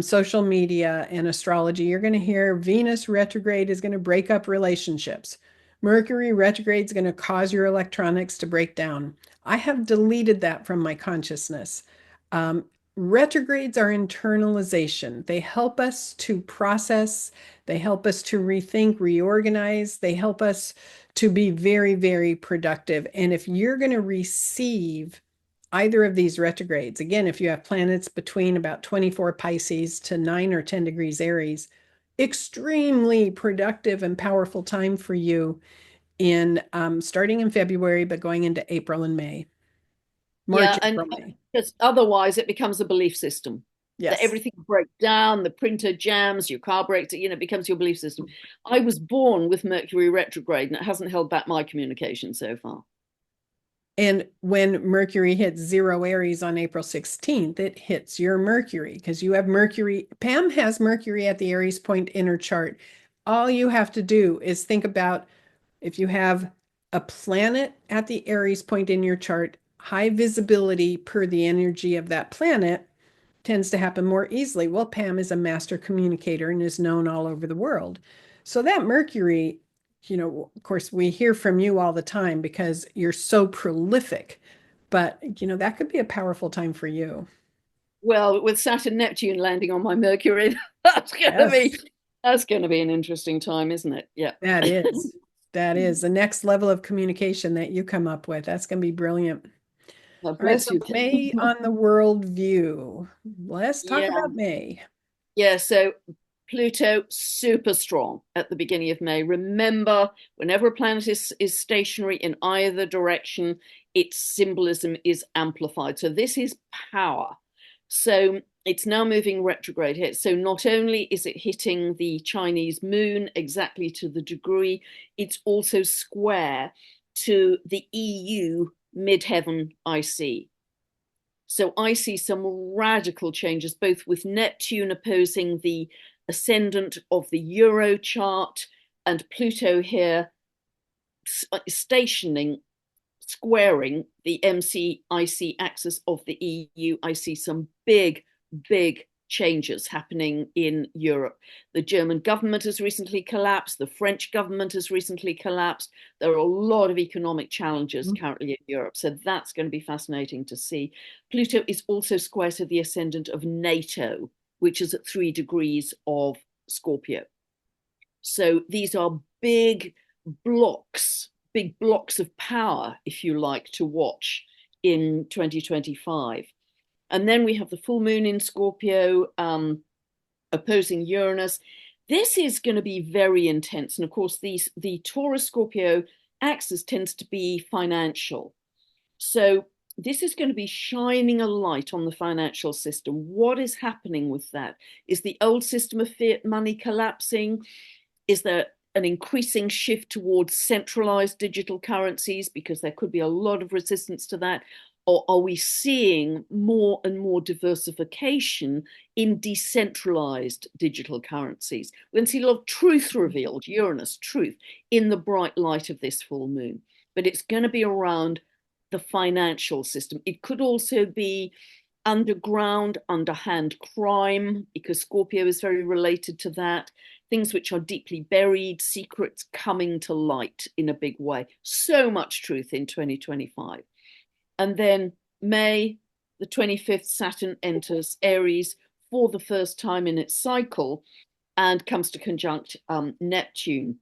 social media and astrology. You're going to hear Venus retrograde is going to break up relationships. Mercury retrograde is going to cause your electronics to break down. I have deleted that from my consciousness. Um, Retrogrades are internalization. They help us to process, they help us to rethink, reorganize, they help us to be very, very productive. And if you're going to receive either of these retrogrades, again, if you have planets between about 24 Pisces to 9 or 10 degrees Aries, extremely productive and powerful time for you in starting in February, but going into April and May, March, Yeah, and April, May. because otherwise it becomes a belief system that Yes. everything breaks down, the printer jams, your car breaks, it becomes your belief system. I was born with Mercury retrograde, and it hasn't held back my communication so far. And when Mercury hits 0 Aries on April 16th, it hits your Mercury because you have Mercury. Pam has Mercury at the Aries point in her chart. All you have to do is think about if you have a planet at the Aries point in your chart, high visibility per the energy of that planet tends to happen more easily. Well, Pam is a master communicator and is known all over the world. So that Mercury, of course, we hear from you all the time because you're so prolific, but, that could be a powerful time for you. Well, with Saturn Neptune landing on my Mercury, that's going to be Yes, that's going to be an interesting time, isn't it? Yeah. that is. That is the next level of communication that you come up with. That's going to be brilliant. God All right, bless so you. May on the world view. Let's talk Yeah. about May. Yeah, so Pluto super strong at the beginning of May. Remember, whenever a planet is stationary in either direction, its symbolism is amplified. So this is power. So it's now moving retrograde here. So not only is it hitting the Chinese moon exactly to the degree, it's also square to the EU midheaven IC. So I see some radical changes, both with Neptune opposing the ascendant of the Euro chart and Pluto here stationing, squaring the MCIC axis of the EU. I see some big, big changes happening in Europe. The German government has recently collapsed. The French government has recently collapsed. There are a lot of economic challenges currently in Europe. So that's going to be fascinating to see. Pluto is also square to the ascendant of NATO, which is at 3 degrees of Scorpio. So these are big blocks of power, if you like, to watch in 2025. And then we have the full moon in Scorpio opposing Uranus. This is going to be very intense. And of course, the Taurus Scorpio axis tends to be financial. So this is going to be shining a light on the financial system. What is happening with that? Is the old system of fiat money collapsing? Is there an increasing shift towards centralized digital currencies? Because there could be a lot of resistance to that. Or are we seeing more and more diversification in decentralized digital currencies? We're going to see a lot of truth revealed, Uranus, truth, in the bright light of this full moon. But it's going to be around the financial system. It could also be underground, underhand crime, because Scorpio is very related to that. Things which are deeply buried, secrets coming to light in a big way. So much truth in 2025. And then May the 25th, Saturn enters Aries for the first time in its cycle and comes to conjunct Neptune.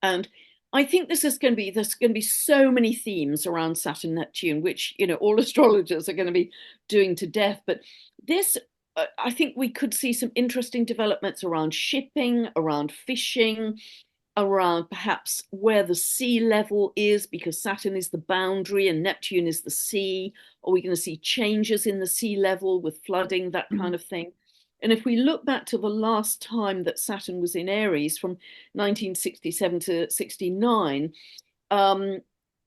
And I think there's going to be so many themes around Saturn Neptune, which all astrologers are going to be doing to death. But this I think we could see some interesting developments around shipping, around fishing, around perhaps where the sea level is, because Saturn is the boundary and Neptune is the sea. Are we going to see changes in the sea level with flooding, that kind of thing? And if we look back to the last time that Saturn was in Aries from 1967 to 69, um,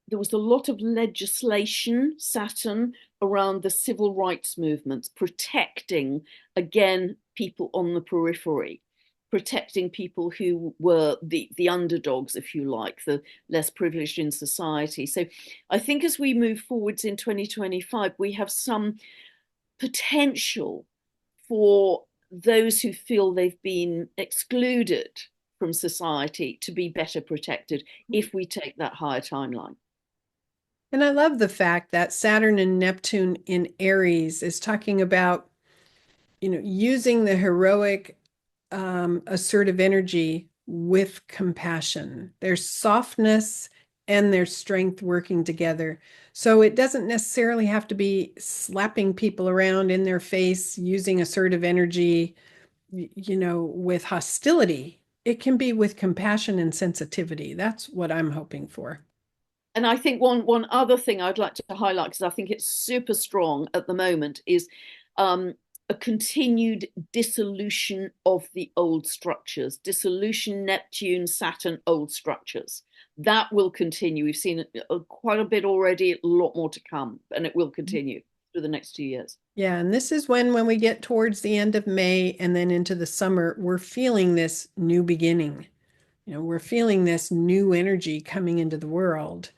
there was a lot of legislation, Saturn, around the civil rights movements, protecting, again, people on the periphery, protecting people who were the underdogs, if you like, the less privileged in society. So I think as we move forwards in 2025, we have some potential for those who feel they've been excluded from society to be better protected if we take that higher timeline. And I love the fact that Saturn and Neptune in Aries is talking about, using the heroic, assertive energy with compassion. There's softness and there's strength working together. So it doesn't necessarily have to be slapping people around in their face, using assertive energy, with hostility. It can be with compassion and sensitivity. That's what I'm hoping for. And I think one other thing I'd like to highlight, because I think it's super strong at the moment, is a continued dissolution of the old structures, dissolution, Neptune, Saturn, old structures. That will continue. We've seen quite a bit already, a lot more to come, and it will continue through the next 2 years. Yeah, and this is when we get towards the end of May and then into the summer, we're feeling this new beginning. We're feeling this new energy coming into the world.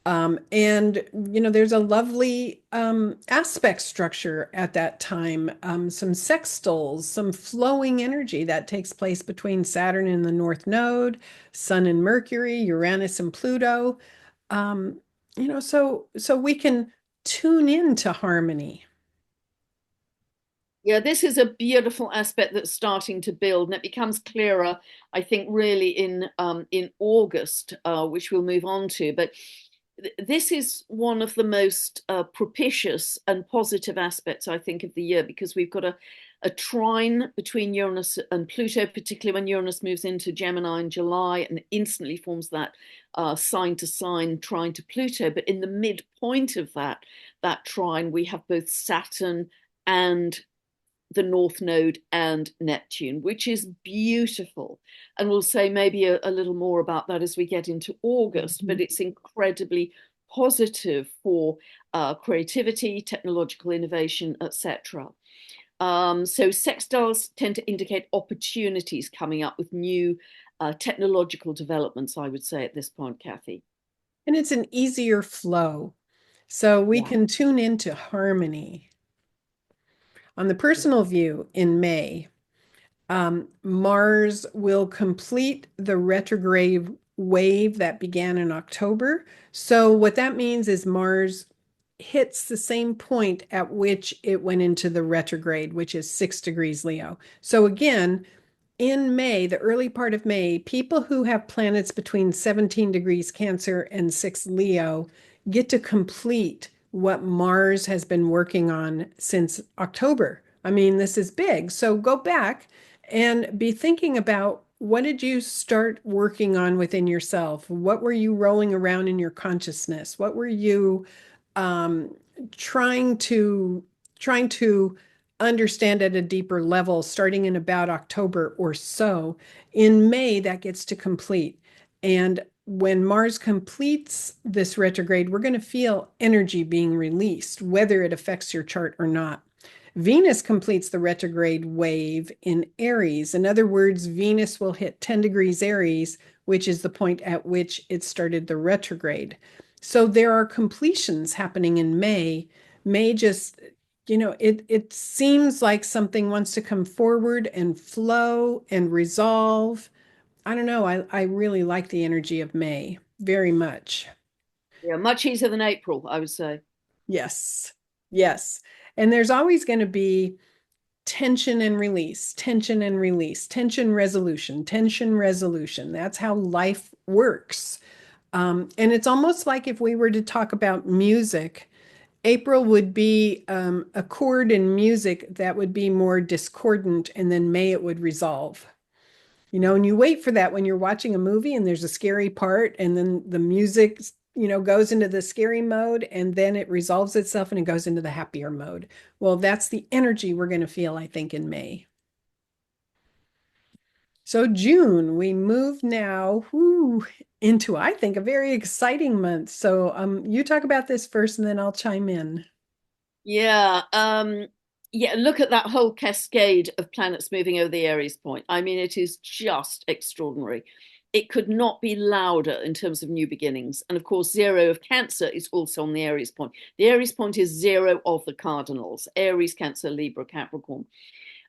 And there's a lovely aspect structure at that time, some sextiles, some flowing energy that takes place between Saturn and the North Node, Sun and Mercury, Uranus and Pluto. Um, so we can tune into harmony. Yeah, this is a beautiful aspect that's starting to build, and it becomes clearer, I think, really in August, which we'll move on to. But this is one of the most propitious and positive aspects, I think, of the year, because we've got a trine between Uranus and Pluto, particularly when Uranus moves into Gemini in July and instantly forms that sign to sign trine to Pluto. But in the midpoint of that trine, we have both Saturn and the North Node and Neptune, which is beautiful. And we'll say maybe a little more about that as we get into August, but it's incredibly positive for creativity, technological innovation, etc. So sextiles tend to indicate opportunities coming up with new technological developments, I would say at this point, Kathy. And it's an easier flow. So we Yeah. can tune into harmony. On the personal view in May, Mars will complete the retrograde wave that began in October. So, what that means is Mars hits the same point at which it went into the retrograde, which is 6 degrees Leo. So, again, in May, the early part of May, people who have planets between 17 degrees Cancer and 6 Leo get to complete what Mars has been working on since October. I mean, this is big. So go back and be thinking about, what did you start working on within yourself? What were you rolling around in your consciousness? What were you um, trying to trying to understand at a deeper level, starting in about October or so? In May, that gets to complete. And when Mars completes this retrograde, we're going to feel energy being released, whether it affects your chart or not. Venus completes the retrograde wave in Aries. In other words, Venus will hit 10 degrees Aries, which is the point at which it started the retrograde. So there are completions happening in May. May just, it seems like something wants to come forward and flow and resolve. I don't know. I really like the energy of May very much. Yeah, much easier than April, I would say. Yes. Yes. And there's always going to be tension and release, tension and release, tension resolution, tension resolution. That's how life works. And it's almost like if we were to talk about music, April would be a chord in music that would be more discordant, and then May it would resolve. And you wait for that when you're watching a movie and there's a scary part, and then the music, goes into the scary mode, and then it resolves itself and it goes into the happier mode. Well, that's the energy we're going to feel, I think, in May. So June, we move now into, I think, a very exciting month. So you talk about this first, and then I'll chime in. Yeah, yeah, look at that whole cascade of planets moving over the Aries point. I mean, it is just extraordinary. It could not be louder in terms of new beginnings. And of course, zero of Cancer is also on the Aries point. The Aries point is zero of the cardinals: Aries, Cancer, Libra, Capricorn.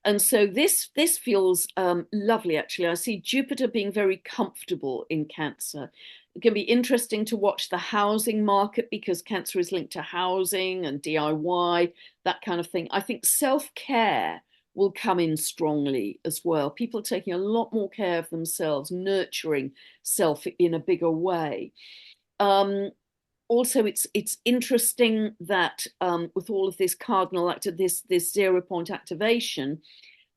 And so this feels lovely, actually. I see Jupiter being very comfortable in Cancer. It can be interesting to watch the housing market because Cancer is linked to housing and DIY, that kind of thing. I think self-care will come in strongly as well. People taking a lot more care of themselves, nurturing self in a bigger way. Also, it's interesting that with all of this cardinal this 0 point activation,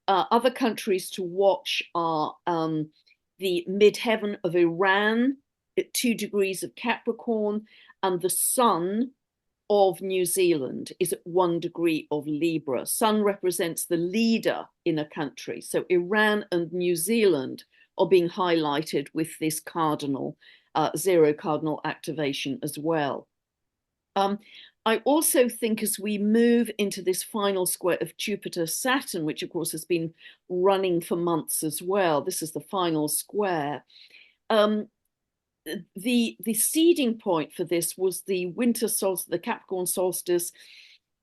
other countries to watch are the midheaven of Iran at 2 degrees of Capricorn, and the sun of New Zealand is at 1 degree of Libra. Sun represents the leader in a country. So Iran and New Zealand are being highlighted with this cardinal, zero cardinal activation as well. I also think as we move into this final square of Jupiter Saturn, which of course has been running for months as well, this is the final square. The seeding point for this was the winter solstice, the Capricorn solstice,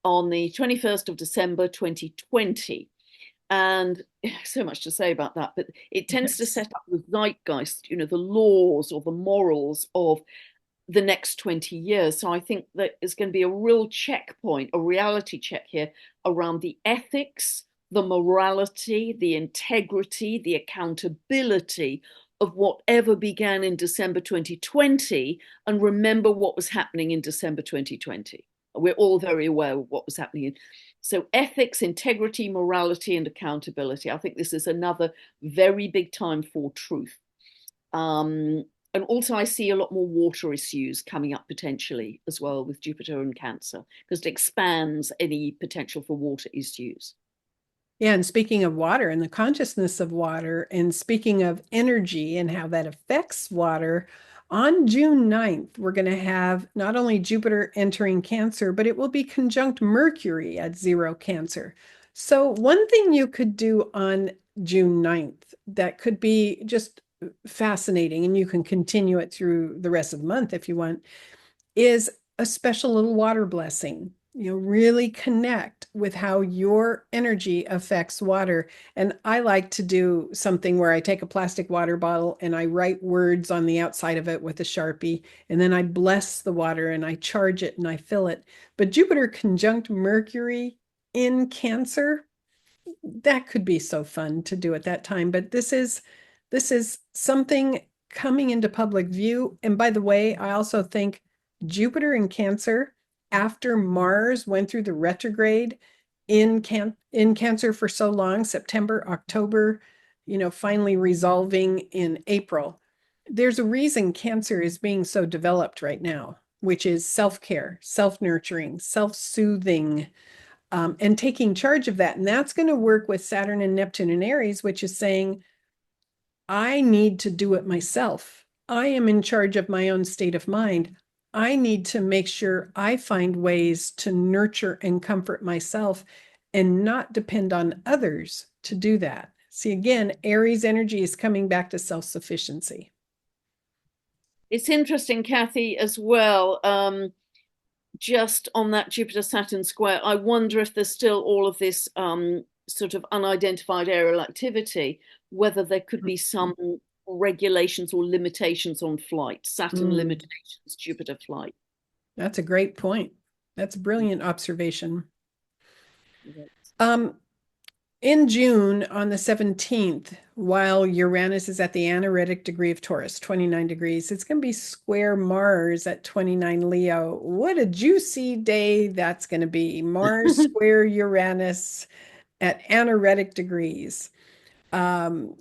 on the 21st of December 2020. And so much to say about that, but it tends to Yes. set up the zeitgeist, the laws or the morals of the next 20 years. So I think that is going to be a real checkpoint, a reality check here around the ethics, the morality, the integrity, the accountability of whatever began in December 2020, and remember what was happening in December 2020. We're all very aware of what was happening. So ethics, integrity, morality, and accountability. I think this is another very big time for truth. And also, I see a lot more water issues coming up potentially as well with Jupiter and Cancer, because it expands any potential for water issues. Yeah, and speaking of water and the consciousness of water, and speaking of energy and how that affects water, on June 9th, we're going to have not only Jupiter entering Cancer, but it will be conjunct Mercury at 0 Cancer. So, one thing you could do on June 9th that could be just fascinating, and you can continue it through the rest of the month if you want, is a special little water blessing. Really connect with how your energy affects water. And I like to do something where I take a plastic water bottle and I write words on the outside of it with a Sharpie, and then I bless the water and I charge it and I fill it. But Jupiter conjunct Mercury in Cancer, that could be so fun to do at that time. But this is something coming into public view. And by the way, I also think Jupiter in Cancer, after Mars went through the retrograde in Cancer for so long, September, October, finally resolving in April. There's a reason Cancer is being so developed right now, which is self-care, self-nurturing, self-soothing, and taking charge of that. And that's going to work with Saturn and Neptune and Aries, which is saying, I need to do it myself. I am in charge of my own state of mind. I need to make sure I find ways to nurture and comfort myself and not depend on others to do that. See, again, Aries energy is coming back to self-sufficiency. It's interesting, Kathy, as well. Just on that Jupiter Saturn square, I wonder if there's still all of this sort of unidentified aerial activity, whether there could be some regulations or limitations on flight, Saturn Mm, limitations, Jupiter flight. that's a great point. That's a brilliant observation. Um, in June on the 17th, while Uranus is at the anaretic degree of Taurus, 29 degrees, it's going to be square Mars at 29 Leo. What a juicy day that's going to be. Mars square Uranus at anaretic degrees. Um,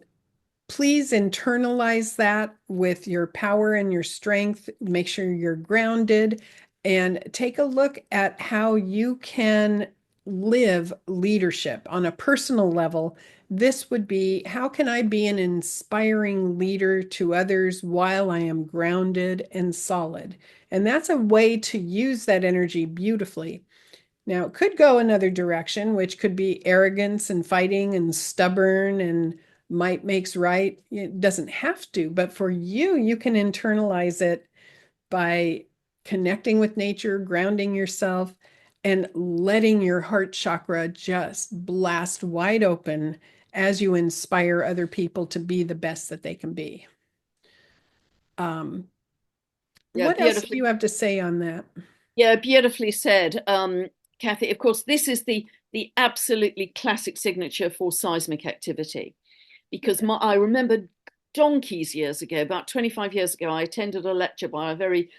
Please internalize that with your power and your strength. Make sure you're grounded and take a look at how you can live leadership on a personal level. This would be, how can I be an inspiring leader to others while I am grounded and solid? And that's a way to use that energy beautifully. Now, it could go another direction, which could be arrogance and fighting and stubborn and might makes right. It doesn't have to, but for you, you can internalize it by connecting with nature, grounding yourself, and letting your heart chakra just blast wide open as you inspire other people to be the best that they can be. Um, Yeah, what else do beautifully. you have to say on that? Yeah, beautifully said, Kathy. Of course, this is the absolutely classic signature for seismic activity. Because I remember donkeys years ago, about 25 years ago, I attended a lecture by a very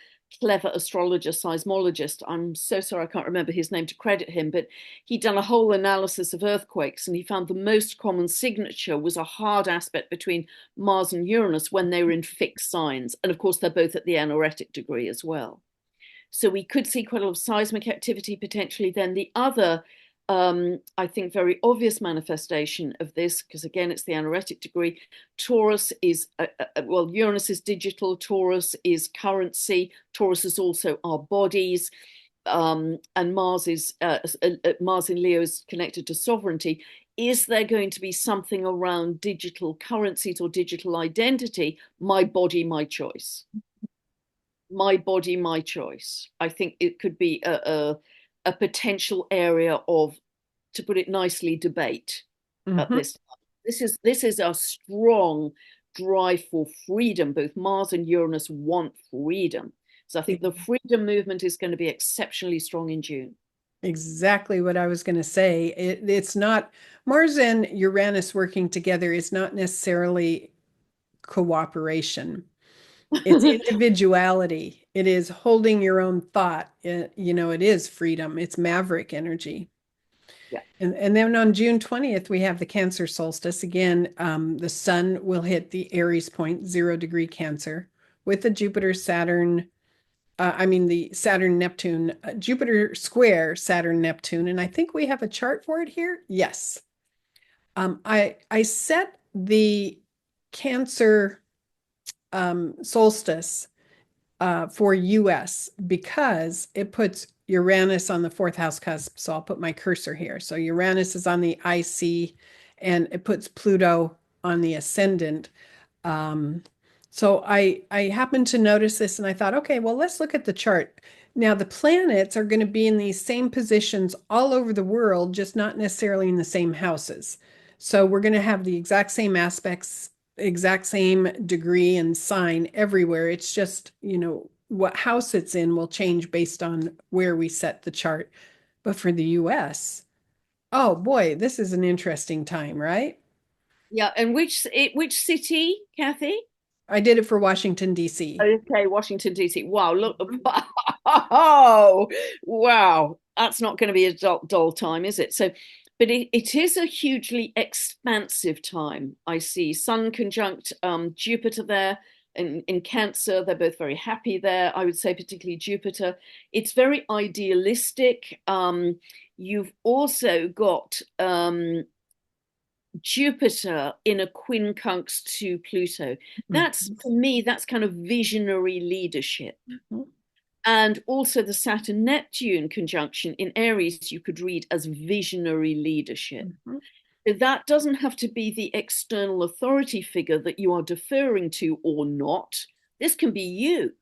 clever astrologer, seismologist. I'm so sorry I can't remember his name to credit him, but he'd done a whole analysis of earthquakes and he found the most common signature was a hard aspect between Mars and Uranus when they were in fixed signs. And of course, they're both at the anaretic degree as well. So we could see quite a lot of seismic activity potentially. Then the other, I think, very obvious manifestation of this, because again, it's the anaretic degree. Taurus is, well, Uranus is digital, Taurus is currency, Taurus is also our bodies. And Mars in Leo is connected to sovereignty. Is there going to be something around digital currencies or digital identity? My body, my choice. My body, my choice. I think it could be a potential area of, to put it nicely, debate at Mhm. this time. This is a strong drive for freedom. Both Mars and Uranus want freedom. So I think the freedom movement is going to be exceptionally strong in June. Exactly what I was going to say. It's not Mars and Uranus working together is not necessarily cooperation. It's individuality. It is holding your own thought. It is freedom. It's maverick energy. Yeah. And then on June 20th, we have the Cancer solstice. Again, the sun will hit the Aries point, 0 degree Cancer, with the Jupiter Saturn I mean the Saturn Neptune, Jupiter square Saturn Neptune, and I think we have a chart for it here. Yes. I set the Cancer solstice for US because it puts Uranus on the fourth house cusp. So I'll put my cursor here. So Uranus is on the IC and it puts Pluto on the ascendant. Um, so I happened to notice this and I thought, okay, well, let's look at the chart. Now, the planets are going to be in these same positions all over the world, just not necessarily in the same houses. So we're going to have the exact same aspects, exact same degree and sign everywhere. It's just, what house it's in will change based on where we set the chart. But for the US, oh boy, this is an interesting time, right? Yeah. And which city, Kathy? I did it for Washington, D.C. Okay, Washington DC. Wow, look. Oh, wow. That's not going to be a dull time, is it? So, but it is a hugely expansive time. I see Sun conjunct Jupiter there in Cancer. They're both very happy there. I would say, particularly Jupiter. It's very idealistic. You've also got Jupiter in a quincunx to Pluto. That's, for me, that's kind of visionary leadership. And also the Saturn Neptune conjunction in Aries, you could read as visionary leadership. Mhm. So that doesn't have to be the external authority figure that you are deferring to or not. This can be you.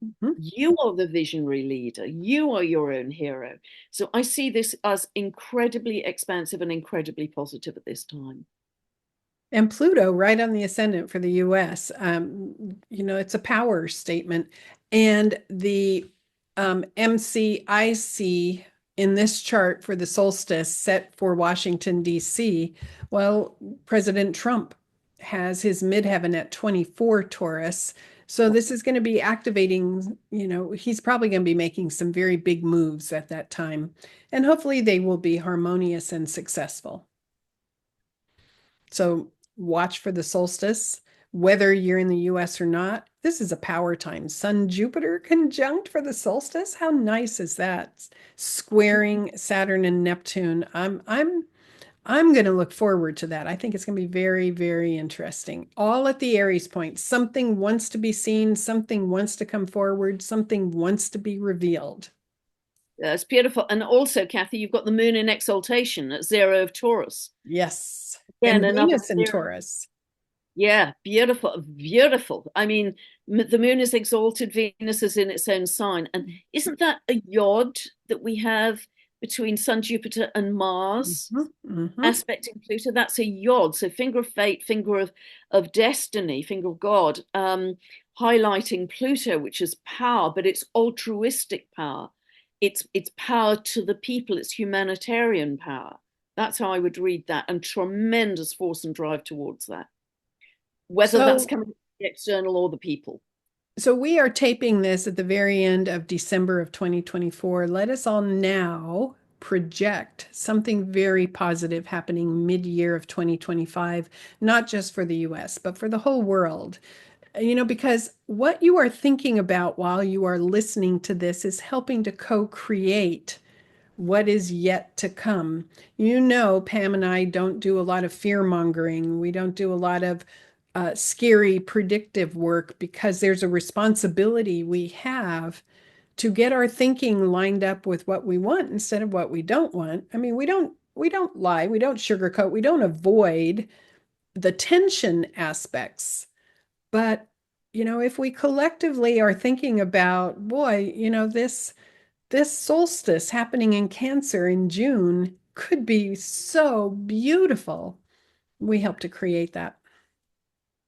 Mhm. You are the visionary leader. You are your own hero. So I see this as incredibly expansive and incredibly positive at this time. And Pluto right on the ascendant for the US. It's a power statement. And the MCIC in this chart for the solstice set for Washington, D.C., well, President Trump has his midheaven at 24 Taurus. So this is going to be activating, he's probably going to be making some very big moves at that time. And hopefully they will be harmonious and successful. So watch for the solstice, whether you're in the US or not. This is a power time. Sun Jupiter conjunct for the solstice. How nice is that? Squaring Saturn and Neptune. I'm going to look forward to that. I think it's going to be very, very interesting. All at the Aries point. Something wants to be seen, something wants to come forward, something wants to be revealed. It's beautiful. And also, Kathy, you've got the moon in exaltation at 0 of Taurus. Yes. Again, And another Venus in 0. Taurus. Yeah, beautiful, beautiful. I mean, the moon is exalted, Venus is in its own sign. And isn't that a yod that we have between Sun, Jupiter, and Mars? Mhm, mhm. Aspecting Pluto, that's a yod. So finger of fate, finger of destiny, finger of God, highlighting Pluto, which is power, but it's altruistic power. It's power to the people, it's humanitarian power. That's how I would read that, and tremendous force and drive towards that, whether that's So coming from the external or the people. So we are taping this at the very end of December of 2024. Let us all now project something very positive happening mid-year of 2025, not just for the US, but for the whole world. Because what you are thinking about while you are listening to this is helping to co-create what is yet to come. Pam and I don't do a lot of fear mongering. We don't do a lot of scary predictive work because there's a responsibility we have to get our thinking lined up with what we want instead of what we don't want. I mean, we don't lie, we don't sugarcoat, we don't avoid the tension aspects. But if we collectively are thinking about, boy, this solstice happening in Cancer in June could be so beautiful. We help to create that.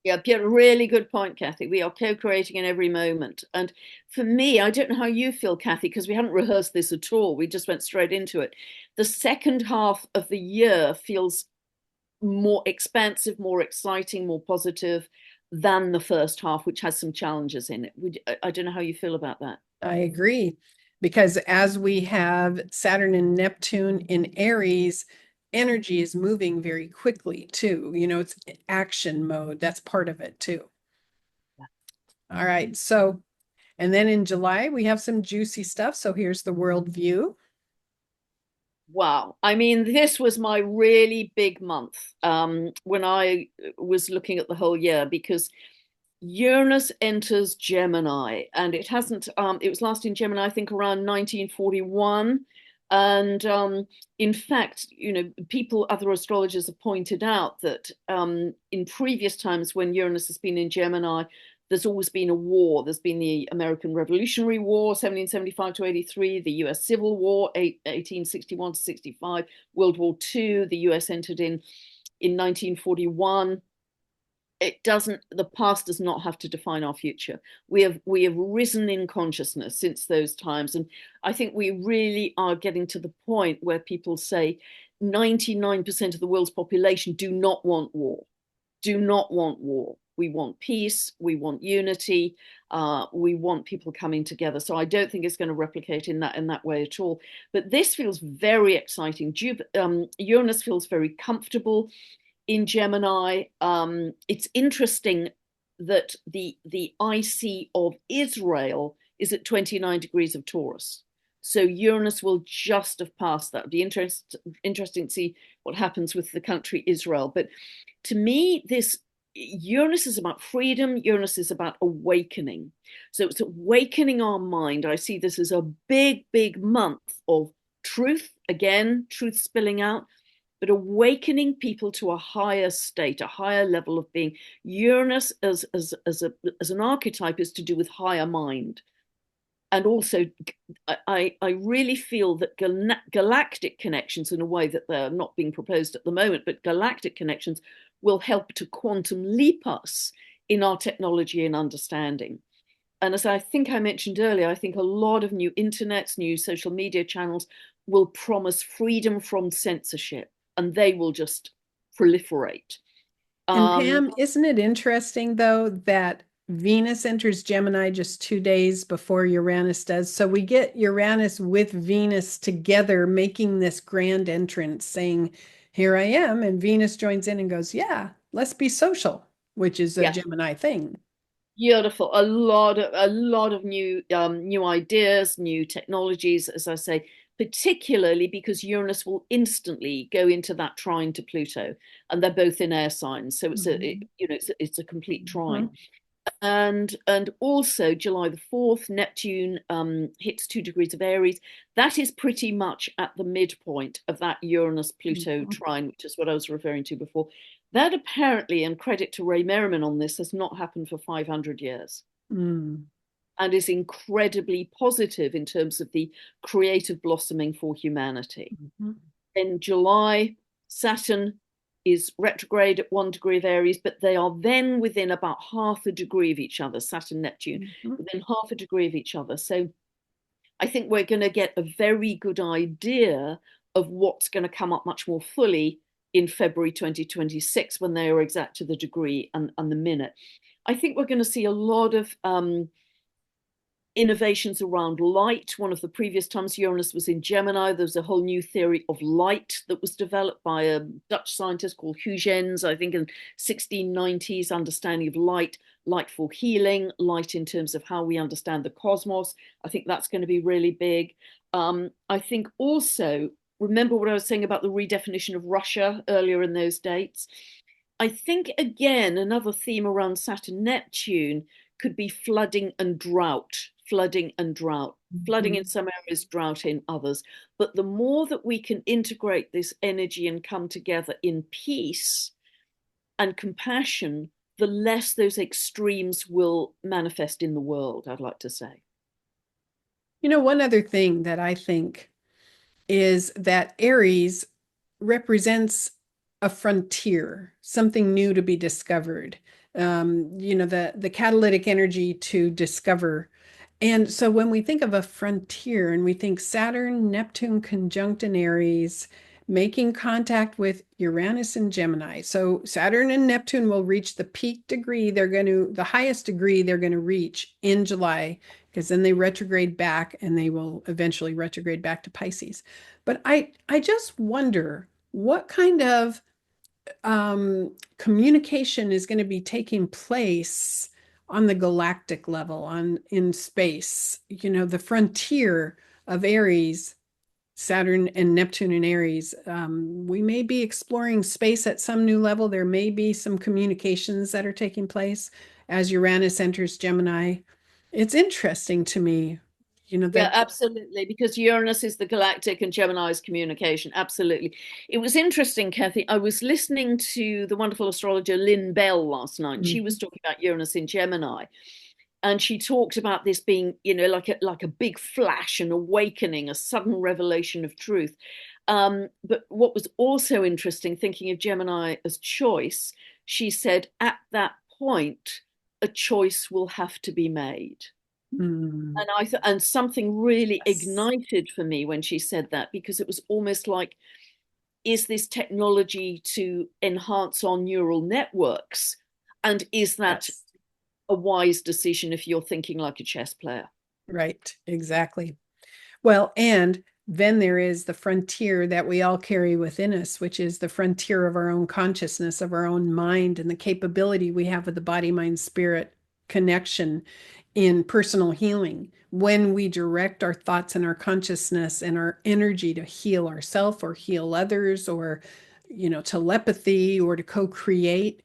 Yeah, really good point, Kathy. We are co-creating in every moment. And for me, I don't know how you feel, Kathy, because we haven't rehearsed this at all. We just went straight into it. The second half of the year feels more expansive, more exciting, more positive than the first half, which has some challenges in it. I don't know how you feel about that. I agree. Because as we have Saturn and Neptune in Aries, energy is moving very quickly too. It's action mode. That's part of it too. All right. So, and then in July, we have some juicy stuff. So here's the world view. Wow. I mean, this was my really big month when I was looking at the whole year, because Uranus enters Gemini, and it hasn't, it was last in Gemini, I think around 1941. And in fact, other astrologers have pointed out that in previous times when Uranus has been in Gemini, there's always been a war. There's been the American Revolutionary War, 1775 to 83, the US Civil War, 1861 to 65, World War II, the US entered in 1941. The past does not have to define our future. We have risen in consciousness since those times, and I think we really are getting to the point where people say 99% of the world's population do not want war, we want peace, we want unity, we want people coming together. So I don't think it's going to replicate in that way at all, but this feels very exciting. Uranus feels very comfortable in Gemini. It's interesting that the IC of Israel is at 29 degrees of Taurus. So Uranus will just have passed that. It'd be interesting to see what happens with the country Israel. But to me, this Uranus is about freedom. Uranus is about awakening. So it's awakening our mind. I see this as a big, big month of truth. Again, truth spilling out, but awakening people to a higher state, a higher level of being. Uranus as an archetype is to do with higher mind. And also, I really feel that galactic connections, in a way that they're not being proposed at the moment, but galactic connections will help to quantum leap us in our technology and understanding. And as I think I mentioned earlier, I think a lot of new internets, new social media channels will promise freedom from censorship, and they will just proliferate. And Um, Pam, isn't it interesting though that Venus enters Gemini just 2 days before Uranus does? So we get Uranus with Venus together making this grand entrance saying, here I am. And Venus joins in and goes, yeah, let's be social, which is a yeah, Gemini thing. beautiful. A lot of new ideas, new technologies, as I say, particularly because Uranus will instantly go into that trine to Pluto, and they're both in air signs, so Mhm. it's a complete trine. Mhm. And also July the 4th, Neptune hits 2 degrees of Aries. That is pretty much at the midpoint of that Uranus Pluto Mhm. trine, which is what I was referring to before. That apparently, and credit to Ray Merriman on this, has not happened for 500 years Mm. and is incredibly positive in terms of the creative blossoming for humanity. Mhm. In July, Saturn is retrograde at 1 degree of Aries, but they are then within about half a degree of each other, Saturn, Neptune, Mhm. within half a degree of each other. So I think we're going to get a very good idea of what's going to come up much more fully in February 2026 when they are exact to the degree and the minute. I think we're going to see a lot of innovations around light. One of the previous times Uranus was in Gemini, there was a whole new theory of light that was developed by a Dutch scientist called Huygens, I think in 1690s, understanding of light, light for healing, light in terms of how we understand the cosmos. I think that's going to be really big. I think also, remember what I was saying about the redefinition of Russia earlier in those dates? I think, again, another theme around Saturn Neptune could be flooding and drought, flooding and drought, flooding in Mhm. some areas, drought in others. But the more that we can integrate this energy and come together in peace and compassion, the less those extremes will manifest in the world, I'd like to say. One other thing that I think is that Aries represents a frontier, something new to be discovered. The catalytic energy to discover. And so when we think of a frontier and we think Saturn, Neptune conjunct in Aries, making contact with Uranus and Gemini. So Saturn and Neptune will reach the peak degree. The highest degree they're going to reach in July, because then they retrograde back and they will eventually retrograde back to Pisces. But I just wonder what kind of communication is going to be taking place on the galactic level, on in space. The frontier of Aries, Saturn and Neptune in Aries. We may be exploring space at some new level. There may be some communications that are taking place as Uranus enters Gemini. It's interesting to me, Yeah, that. absolutely. Because Uranus is the galactic and Gemini is communication. Absolutely. It was interesting, Kathy. I was listening to the wonderful astrologer Lynn Bell last night. She was Mhm. talking about Uranus in Gemini. And she talked about this being, like a big flash, an awakening, a sudden revelation of truth. But what was also interesting, thinking of Gemini as choice, she said, at that point, a choice will have to be made. Mm, And something really yes. ignited for me when she said that, because it was almost like, is this technology to enhance our neural networks? And is that Yes. a wise decision if you're thinking like a chess player? Right. Exactly. Well, and then there is the frontier that we all carry within us, which is the frontier of our own consciousness, of our own mind, and the capability we have with the body, mind, spirit connection in personal healing. When we direct our thoughts and our consciousness and our energy to heal ourselves or heal others, or, telepathy or to co create,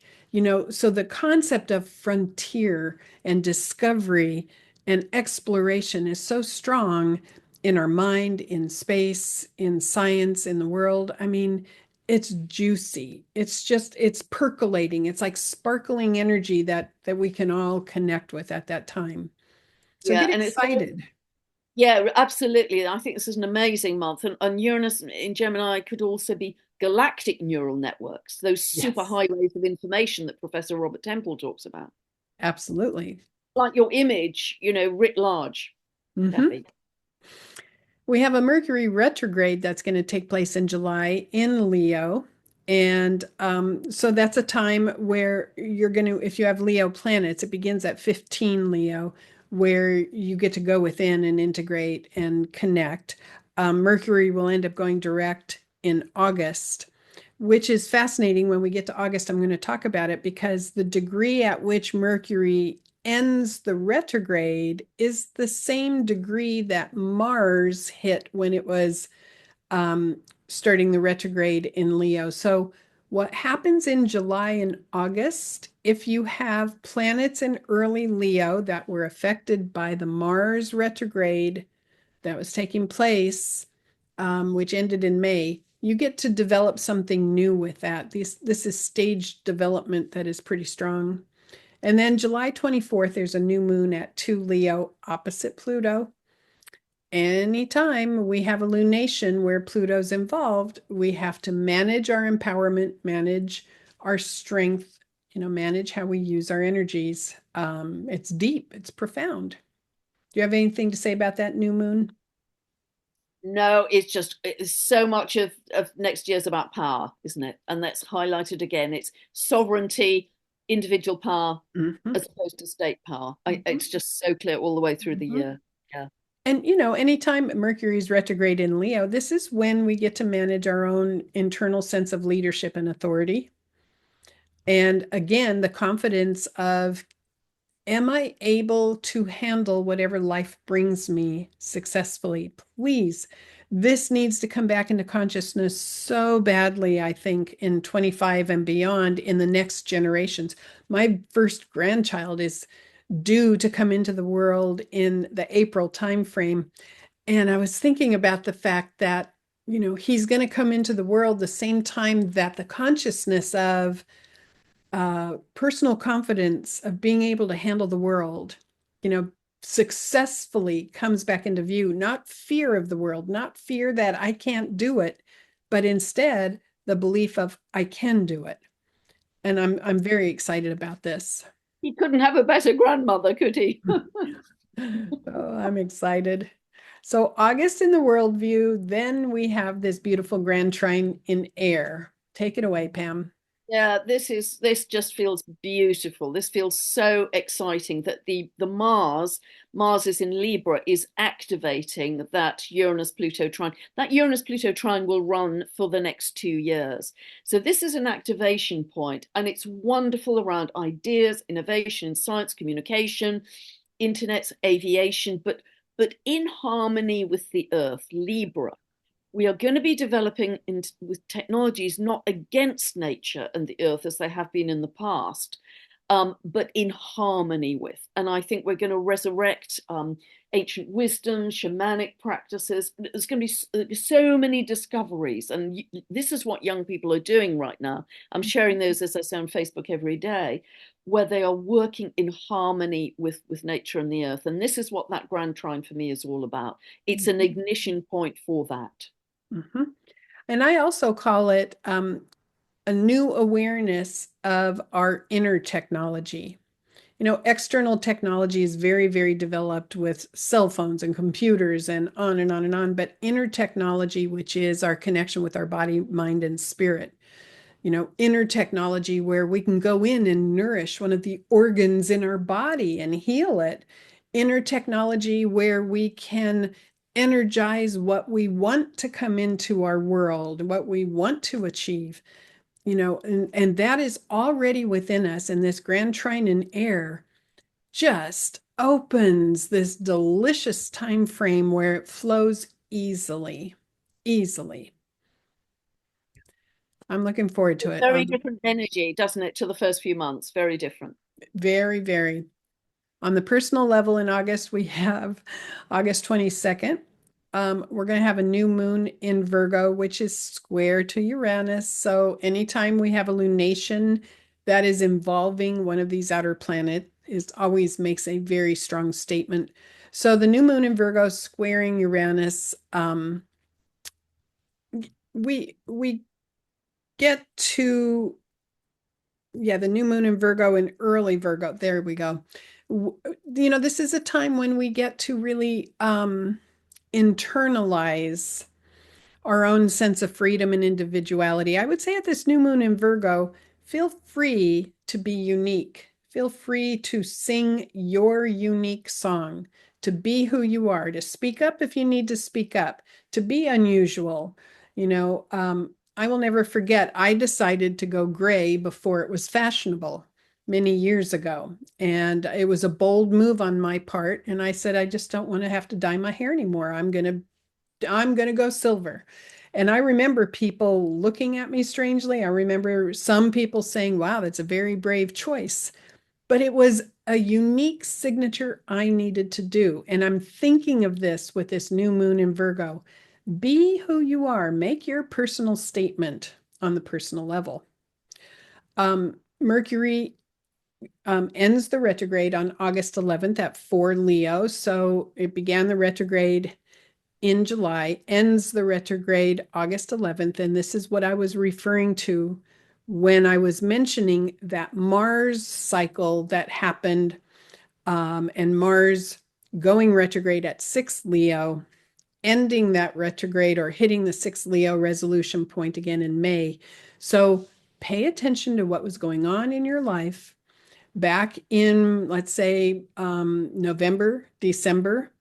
so the concept of frontier and discovery and exploration is so strong in our mind, in space, in science, in the world. I mean, it's juicy. It's percolating. It's like sparkling energy that we can all connect with at that time. So Yeah, get and it's all, excited. yeah, absolutely. I think this is an amazing month. And Uranus in Gemini could also be galactic neural networks, those super Yes, highways of information that Professor Robert Temple talks about. absolutely. Like your image, writ large, Hmm. Kathy. We have a Mercury retrograde that's going to take place in July in Leo. And so that's a time where you're going to, if you have Leo planets, it begins at 15 Leo, where you get to go within and integrate and connect. Mercury will end up going direct in August, which is fascinating. When we get to August, I'm going to talk about it because the degree at which Mercury ends the retrograde is the same degree that Mars hit when it was um, starting the retrograde in Leo. So, what happens in July and August, if you have planets in early Leo that were affected by the Mars retrograde that was taking place, which ended in May, you get to develop something new with that. This is staged development that is pretty strong. And then July 24th, there's a new moon at 2 Leo opposite Pluto. Anytime we have a lunation where Pluto's involved, we have to manage our empowerment, manage our strength, manage how we use our energies. It's deep, it's profound. Do you have anything to say about that new moon? No, it's so much of next year's about power, isn't it? And that's highlighted again. It's sovereignty, individual power, Mhm, as opposed to state power. mhm, It's just so clear all the way through the mhm. year. Yeah. And anytime Mercury's retrograde in Leo, this is when we get to manage our own internal sense of leadership and authority. And again, the confidence of, am I able to handle whatever life brings me successfully? Please, this needs to come back into consciousness so badly, I think, in 25 and beyond in the next generations. My first grandchild is due to come into the world in the April timeframe. And I was thinking about the fact that, he's going to come into the world the same time that the consciousness of personal confidence of being able to handle the world, you know, successfully comes back into view, not fear of the world, not fear that I can't do it, but instead the belief of I can do it. And I'm very excited about this. He couldn't have a better grandmother, could he? Oh, I'm excited. So August in the worldview, then we have this beautiful grand trine in air. Take it away, Pam. Yeah, this just feels beautiful. This feels so exciting that the Mars is in Libra is activating that Uranus Pluto trine. That Uranus Pluto trine will run for the next 2 years. So this is an activation point, and it's wonderful around ideas, innovation, science, communication, internet, aviation, but in harmony with the Earth, Libra. We are going to be developing with technologies not against nature and the earth as they have been in the past, but in harmony with. And I think we're going to resurrect ancient wisdom, shamanic practices. There's going to be so many discoveries. And this is what young people are doing right now. I'm sharing those, as I say, on Facebook every day, where they are working in harmony with nature and the earth. And this is what that grand trine for me is all about. It's an ignition point for that. Mhm. And I also call it a new awareness of our inner technology. External technology is very, very developed with cell phones and computers and on and on and on. But inner technology, which is our connection with our body, mind, and spirit, inner technology where we can go in and nourish one of the organs in our body and heal it. Inner technology where we can energize what we want to come into our world, what we want to achieve, and that is already within us. And this grand trine in air just opens this delicious time frame where it flows easily, easily. I'm looking forward to it. Very different energy, doesn't it, to the first few months? Very different. Very, very. On the personal level in August, we have August 22nd. We're going to have a new moon in Virgo, which is square to Uranus. So anytime we have a lunation that is involving one of these outer planets, it always makes a very strong statement. So the new moon in Virgo squaring Uranus, we get to, yeah, the new moon in Virgo and early Virgo. There we go. This is a time when we get to really internalize our own sense of freedom and individuality. I would say at this new moon in Virgo, feel free to be unique. Feel free to sing your unique song, to be who you are, to speak up if you need to speak up, to be unusual. I will never forget, I decided to go gray before it was fashionable many years ago. And it was a bold move on my part. And I said, I just don't want to have to dye my hair anymore. I'm going to go silver. And I remember people looking at me strangely. I remember some people saying, wow, that's a very brave choice. But it was a unique signature I needed to do. And I'm thinking of this with this new moon in Virgo. Be who you are, make your personal statement on the personal level. Mercury ends the retrograde on August 11th at 4 Leo. So it began the retrograde in July, ends the retrograde August 11th. And this is what I was referring to when I was mentioning that Mars cycle that happened, and Mars going retrograde at 6 Leo, ending that retrograde or hitting the 6 Leo resolution point again in May. So pay attention to what was going on in your life back in, let's say, November, December,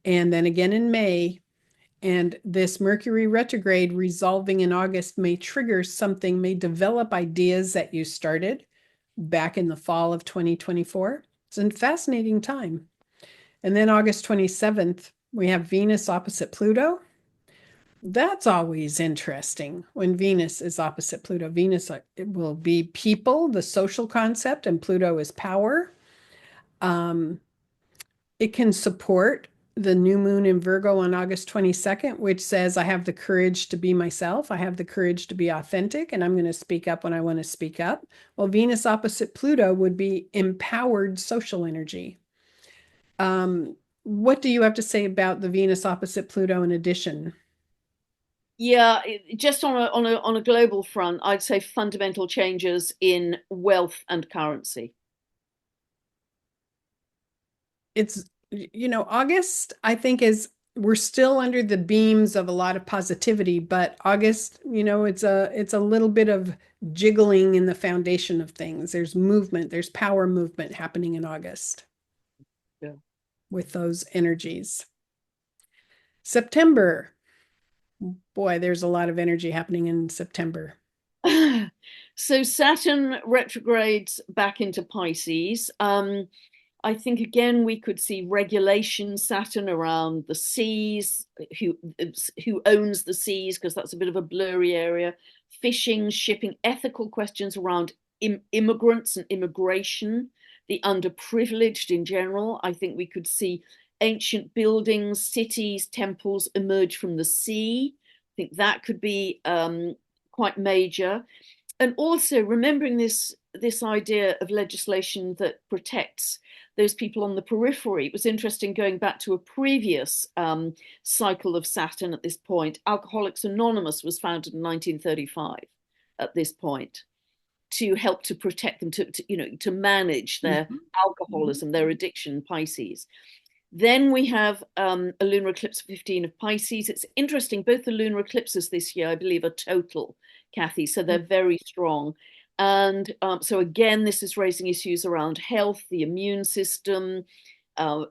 and then again in May. And this Mercury retrograde resolving in August may trigger something, may develop ideas that you started back in the fall of 2024. It's a fascinating time. And then August 27th, we have Venus opposite Pluto. That's always interesting when Venus is opposite Pluto. Venus, it will be people, the social concept, and Pluto is power. Um, it can support the new moon in Virgo on August 22nd, which says, I have the courage to be myself. I have the courage to be authentic, and I'm going to speak up when I want to speak up. Well, Venus opposite Pluto would be empowered social energy. What do you have to say about the Venus opposite Pluto in addition? Yeah, just on a global front, I'd say fundamental changes in wealth and currency. It's, August, I think we're still under the beams of a lot of positivity, but August, it's a little bit of jiggling in the foundation of things. There's movement, there's power movement happening in August Yeah. with those energies. September, boy, there's a lot of energy happening in September. So Saturn retrogrades back into Pisces. I think again we could see regulation Saturn around the seas, who owns the seas, because that's a bit of a blurry area. Fishing, shipping, ethical questions around immigrants and immigration, the underprivileged in general. I think we could see ancient buildings, cities, temples emerge from the sea. I think that could be quite major. And also remembering this idea of legislation that protects those people on the periphery. It was interesting going back to a previous cycle of Saturn at this point. Alcoholics Anonymous was founded in 1935 at this point to help to protect them, to manage their Mhm. alcoholism, their addiction, Pisces. Then we have a lunar eclipse 15 of Pisces. It's interesting, both the lunar eclipses this year, I believe, are total, Kathy, so they're very strong. And so, again, this is raising issues around health, the immune system,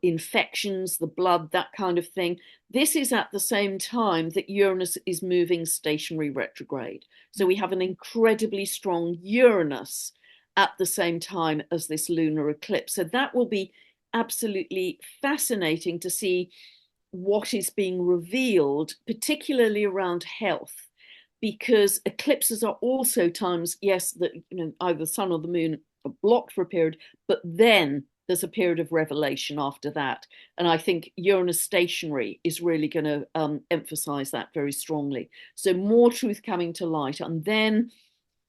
infections, the blood, that kind of thing. This is at the same time that Uranus is moving stationary retrograde. So we have an incredibly strong Uranus at the same time as this lunar eclipse. So that will be absolutely fascinating to see what is being revealed, particularly around health, because eclipses are also times, yes, that either the sun or the moon are blocked for a period, but then there's a period of revelation after that. And I think Uranus stationary is really going to emphasize that very strongly. So more truth coming to light. And then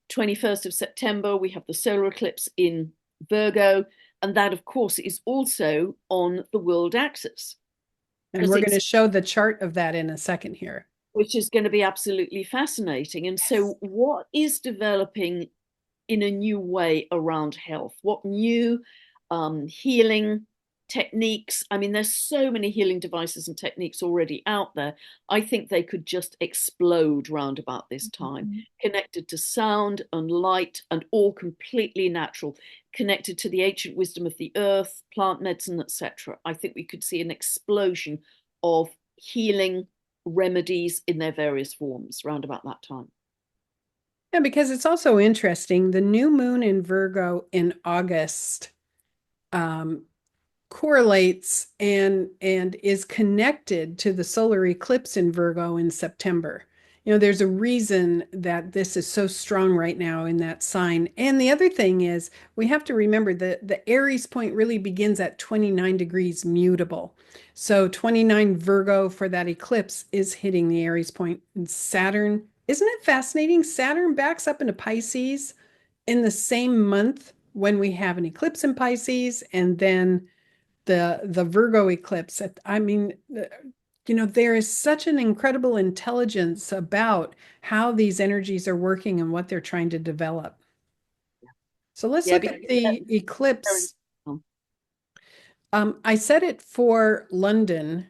21st of September, we have the solar eclipse in Virgo. And that, of course, is also on the world axis, And we're going to show the chart of that in a second here. which is going to be absolutely fascinating. And so, what is developing in a new way around health? What new healing techniques. I mean, there's so many healing devices and techniques already out there. I think they could just explode round about this time, Mhm. connected to sound and light and all completely natural, connected to the ancient wisdom of the earth, plant medicine, etc. I think we could see an explosion of healing remedies in their various forms round about that time. Yeah, because it's also interesting. The new moon in Virgo in August um, correlates and is connected to the solar eclipse in Virgo in September. There's a reason that this is so strong right now in that sign. And the other thing is we have to remember that the Aries point really begins at 29 degrees mutable. So 29 Virgo for that eclipse is hitting the Aries point. And Saturn, isn't it fascinating? Saturn backs up into Pisces in the same month when we have an eclipse in Pisces and then the Virgo eclipse. I mean, there is such an incredible intelligence about how these energies are working and what they're trying to develop. So let's Yeah, look because at the very, eclipse. I set it for London.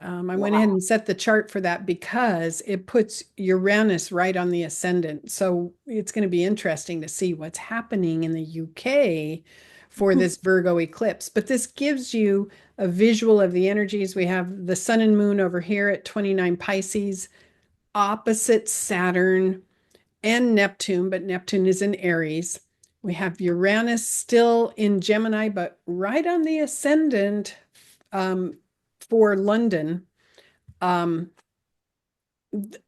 I went ahead wow. and set the chart for that because it puts Uranus right on the ascendant. So it's going to be interesting to see what's happening in the UK for this Virgo eclipse. But this gives you a visual of the energies. We have the sun and moon over here at 29 Pisces, opposite Saturn and Neptune, but Neptune is in Aries. We have Uranus still in Gemini, but right on the ascendant um, for London. Um,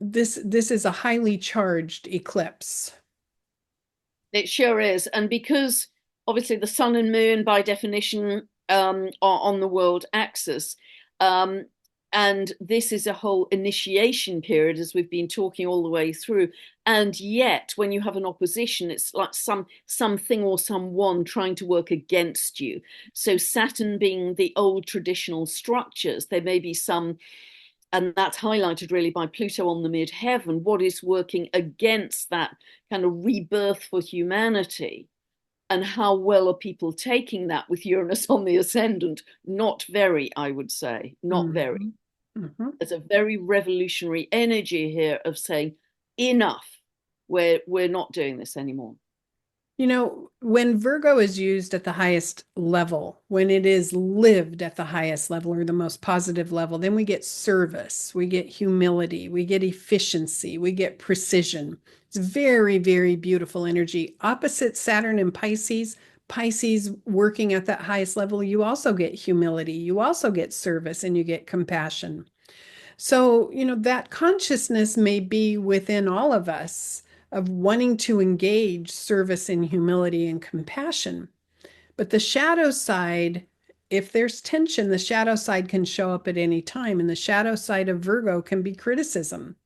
this is a highly charged eclipse. It sure is. And because obviously the sun and moon, by definition, are on the world axis, um, and this is a whole initiation period, as we've been talking all the way through. And yet, when you have an opposition, it's like something or someone trying to work against you. So Saturn being the old traditional structures, there may be some, and that's highlighted really by Pluto on the midheaven. What is working against that kind of rebirth for humanity? And how well are people taking that with Uranus on the ascendant? Not very, I would say, not very. Mhm. Mhm. There's a very revolutionary energy here of saying, enough, we're not doing this anymore. When Virgo is used at the highest level, when it is lived at the highest level or the most positive level, then we get service, we get humility, we get efficiency, we get precision. It's very, very beautiful energy. Opposite Saturn and Pisces, Pisces working at that highest level, you also get humility, you also get service, and you get compassion. So, that consciousness may be within all of us of wanting to engage service and humility and compassion. But the shadow side, if there's tension, the shadow side can show up at any time. And the shadow side of Virgo can be criticism,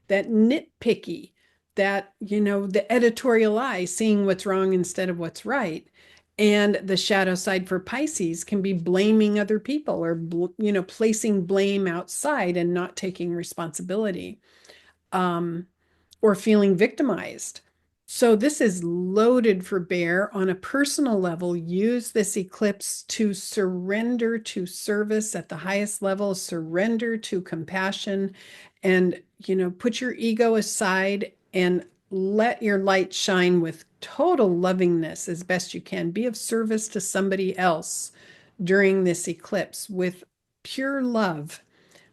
that nitpicky, that, the editorial eye, seeing what's wrong instead of what's right. And the shadow side for Pisces can be blaming other people or, placing blame outside and not taking responsibility. Um, or feeling victimized. So this is loaded for bear on a personal level. Use this eclipse to surrender to service at the highest level, surrender to compassion, and put your ego aside and let your light shine with total lovingness as best you can. Be of service to somebody else during this eclipse with pure love,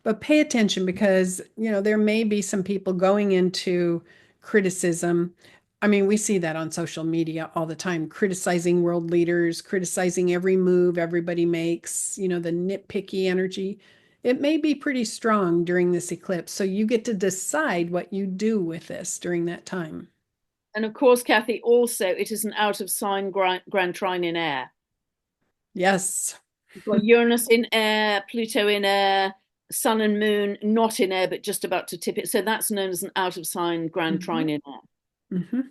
but pay attention because, there may be some people going into criticism. I mean, we see that on social media all the time, criticizing world leaders, criticizing every move everybody makes, the nitpicky energy. It may be pretty strong during this eclipse. So you get to decide what you do with this during that time. And of course, Kathy, also it is an out of sign grand trine in air. Yes. You've got Uranus in air, Pluto in air, Sun and Moon not in air, but just about to tip it. So that's known as an out of sign grand trine Mhm. in air. Mhm.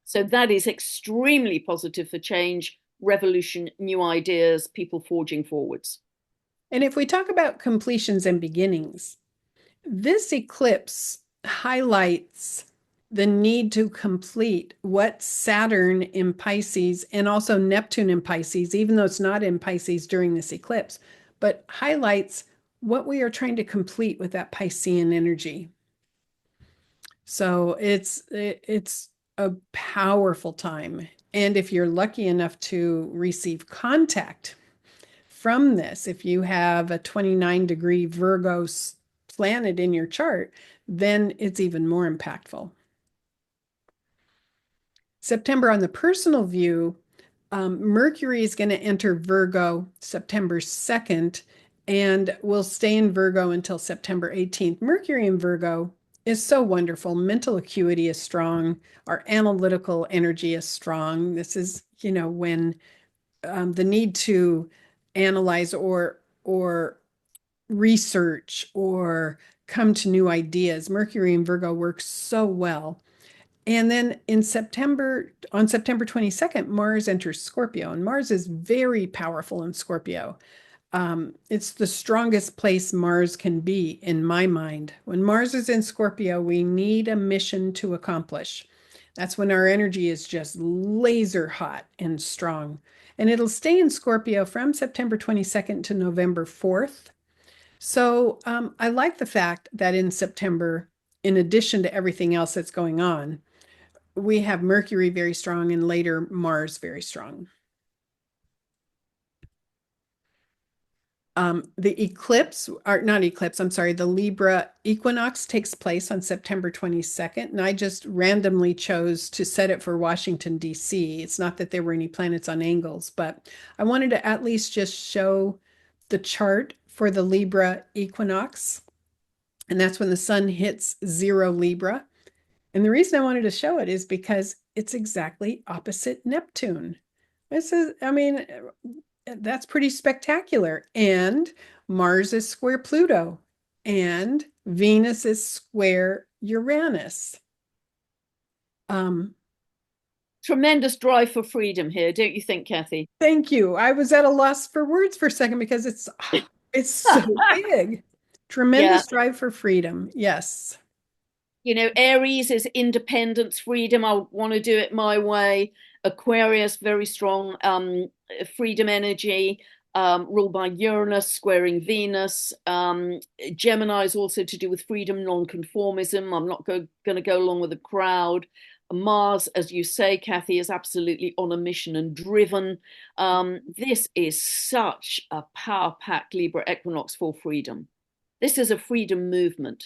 So that is extremely positive for change, revolution, new ideas, people forging forwards. And if we talk about completions and beginnings, this eclipse highlights the need to complete what Saturn in Pisces and also Neptune in Pisces, even though it's not in Pisces during this eclipse, but highlights what we are trying to complete with that Piscean energy. So it's a powerful time. And if you're lucky enough to receive contact from this, if you have a 29-degree Virgo planet in your chart, then it's even more impactful. September on the personal view, Mercury is going to enter Virgo September 2nd and will stay in Virgo until September 18th. Mercury in Virgo is so wonderful. Mental acuity is strong. Our analytical energy is strong. This is, when the need to analyze or research or come to new ideas. Mercury in Virgo works so well. And then on September 22nd, Mars enters Scorpio, and Mars is very powerful in Scorpio. It's the strongest place Mars can be in my mind. When Mars is in Scorpio, we need a mission to accomplish. That's when our energy is just laser hot and strong. And it'll stay in Scorpio from September 22nd to November 4th. So I like the fact that in September, in addition to everything else that's going on, we have Mercury very strong and later Mars very strong. The eclipse, or not eclipse, I'm sorry, the Libra equinox takes place on September 22nd, and I just randomly chose to set it for Washington, D.C. It's not that there were any planets on angles, but I wanted to at least just show the chart for the Libra equinox, and that's when the sun hits 0 Libra. And the reason I wanted to show it is because it's exactly opposite Neptune. This is, I mean, that's pretty spectacular. And Mars is square Pluto, and Venus is square Uranus. Tremendous drive for freedom here, don't you think, Kathy? Thank you. I was at a loss for words for a second because it's so big. Yeah. Tremendous drive for freedom. Yes. Aries is independence, freedom. I want to do it my way. Aquarius, very strong freedom energy, ruled by Uranus, squaring Venus. Gemini is also to do with freedom, non-conformism. I'm not going to go along with the crowd. Mars, as you say, Kathy, is absolutely on a mission and driven. This is such a power-packed Libra equinox for freedom. This is a freedom movement.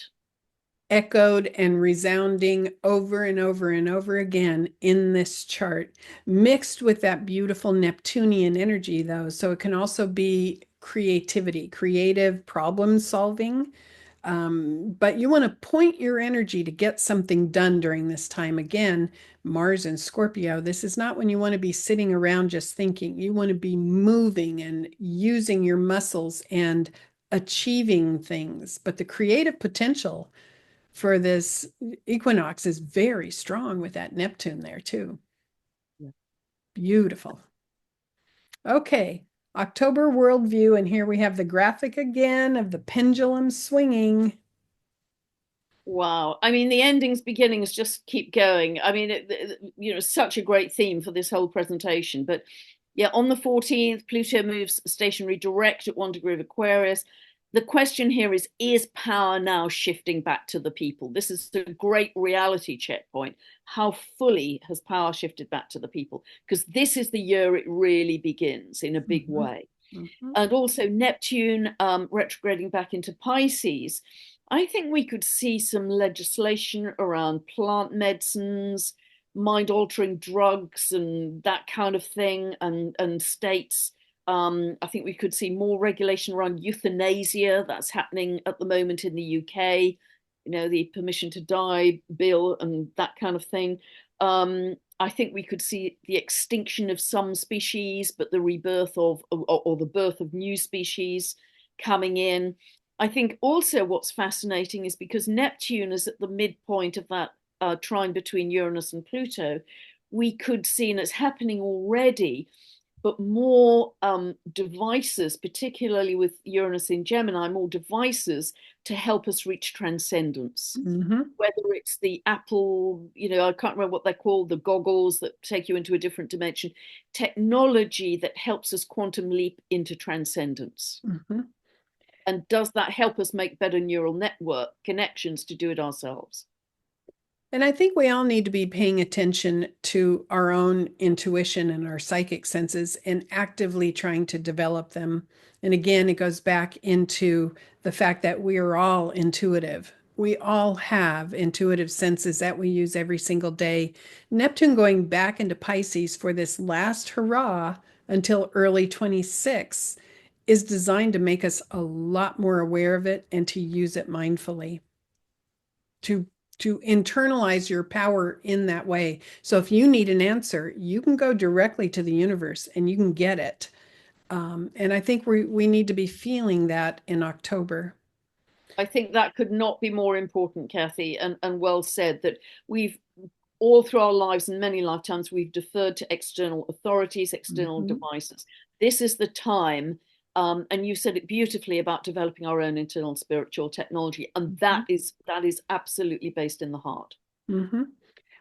Echoed and resounding over and over and over again in this chart, mixed with that beautiful Neptunian energy, though. So it can also be creativity, creative problem solving. But you want to point your energy to get something done during this time. Again, Mars and Scorpio, this is not when you want to be sitting around just thinking. You want to be moving and using your muscles and achieving things. But the creative potential for this equinox is very strong with that Neptune there too. Yeah. Beautiful. Okay, October worldview, and here we have the graphic again of the pendulum swinging. Wow. I mean, the endings, beginnings just keep going. I mean, such a great theme for this whole presentation. But yeah, on the 14th, Pluto moves stationary direct at 1 degree of Aquarius. The question here is power now shifting back to the people? This is a great reality checkpoint. How fully has power shifted back to the people? Because this is the year it really begins in a big way. And also Neptune retrograding back into Pisces. I think we could see some legislation around plant medicines, mind-altering drugs, and that kind of thing, and states. I think we could see more regulation around euthanasia. That's happening at the moment in the UK. The permission to die bill and that kind of thing. I think we could see the extinction of some species, but the rebirth of, or the birth of new species coming in. I think also what's fascinating is because Neptune is at the midpoint of that trine between Uranus and Pluto, we could see, and it's happening already, but more devices, particularly with Uranus in Gemini, more devices to help us reach transcendence. Hmm. Whether it's the Apple, I can't remember what they're called, the goggles that take you into a different dimension, technology that helps us quantum leap into transcendence. Hmm. And does that help us make better neural network connections to do it ourselves? And I think we all need to be paying attention to our own intuition and our psychic senses and actively trying to develop them. And again, it goes back into the fact that we are all intuitive. We all have intuitive senses that we use every single day. Neptune going back into Pisces for this last hurrah until early 26 is designed to make us a lot more aware of it and to use it mindfully, to internalize your power in that way. So if you need an answer, you can go directly to the universe and you can get it. And I think we need to be feeling that in October. I think that could not be more important, Kathy, and well said, that we've all through our lives and many lifetimes, we've deferred to external authorities, external Mhm. devices. This is the time, and you said it beautifully about developing our own internal spiritual technology, and Mhm. that is absolutely based in the heart. Mhm.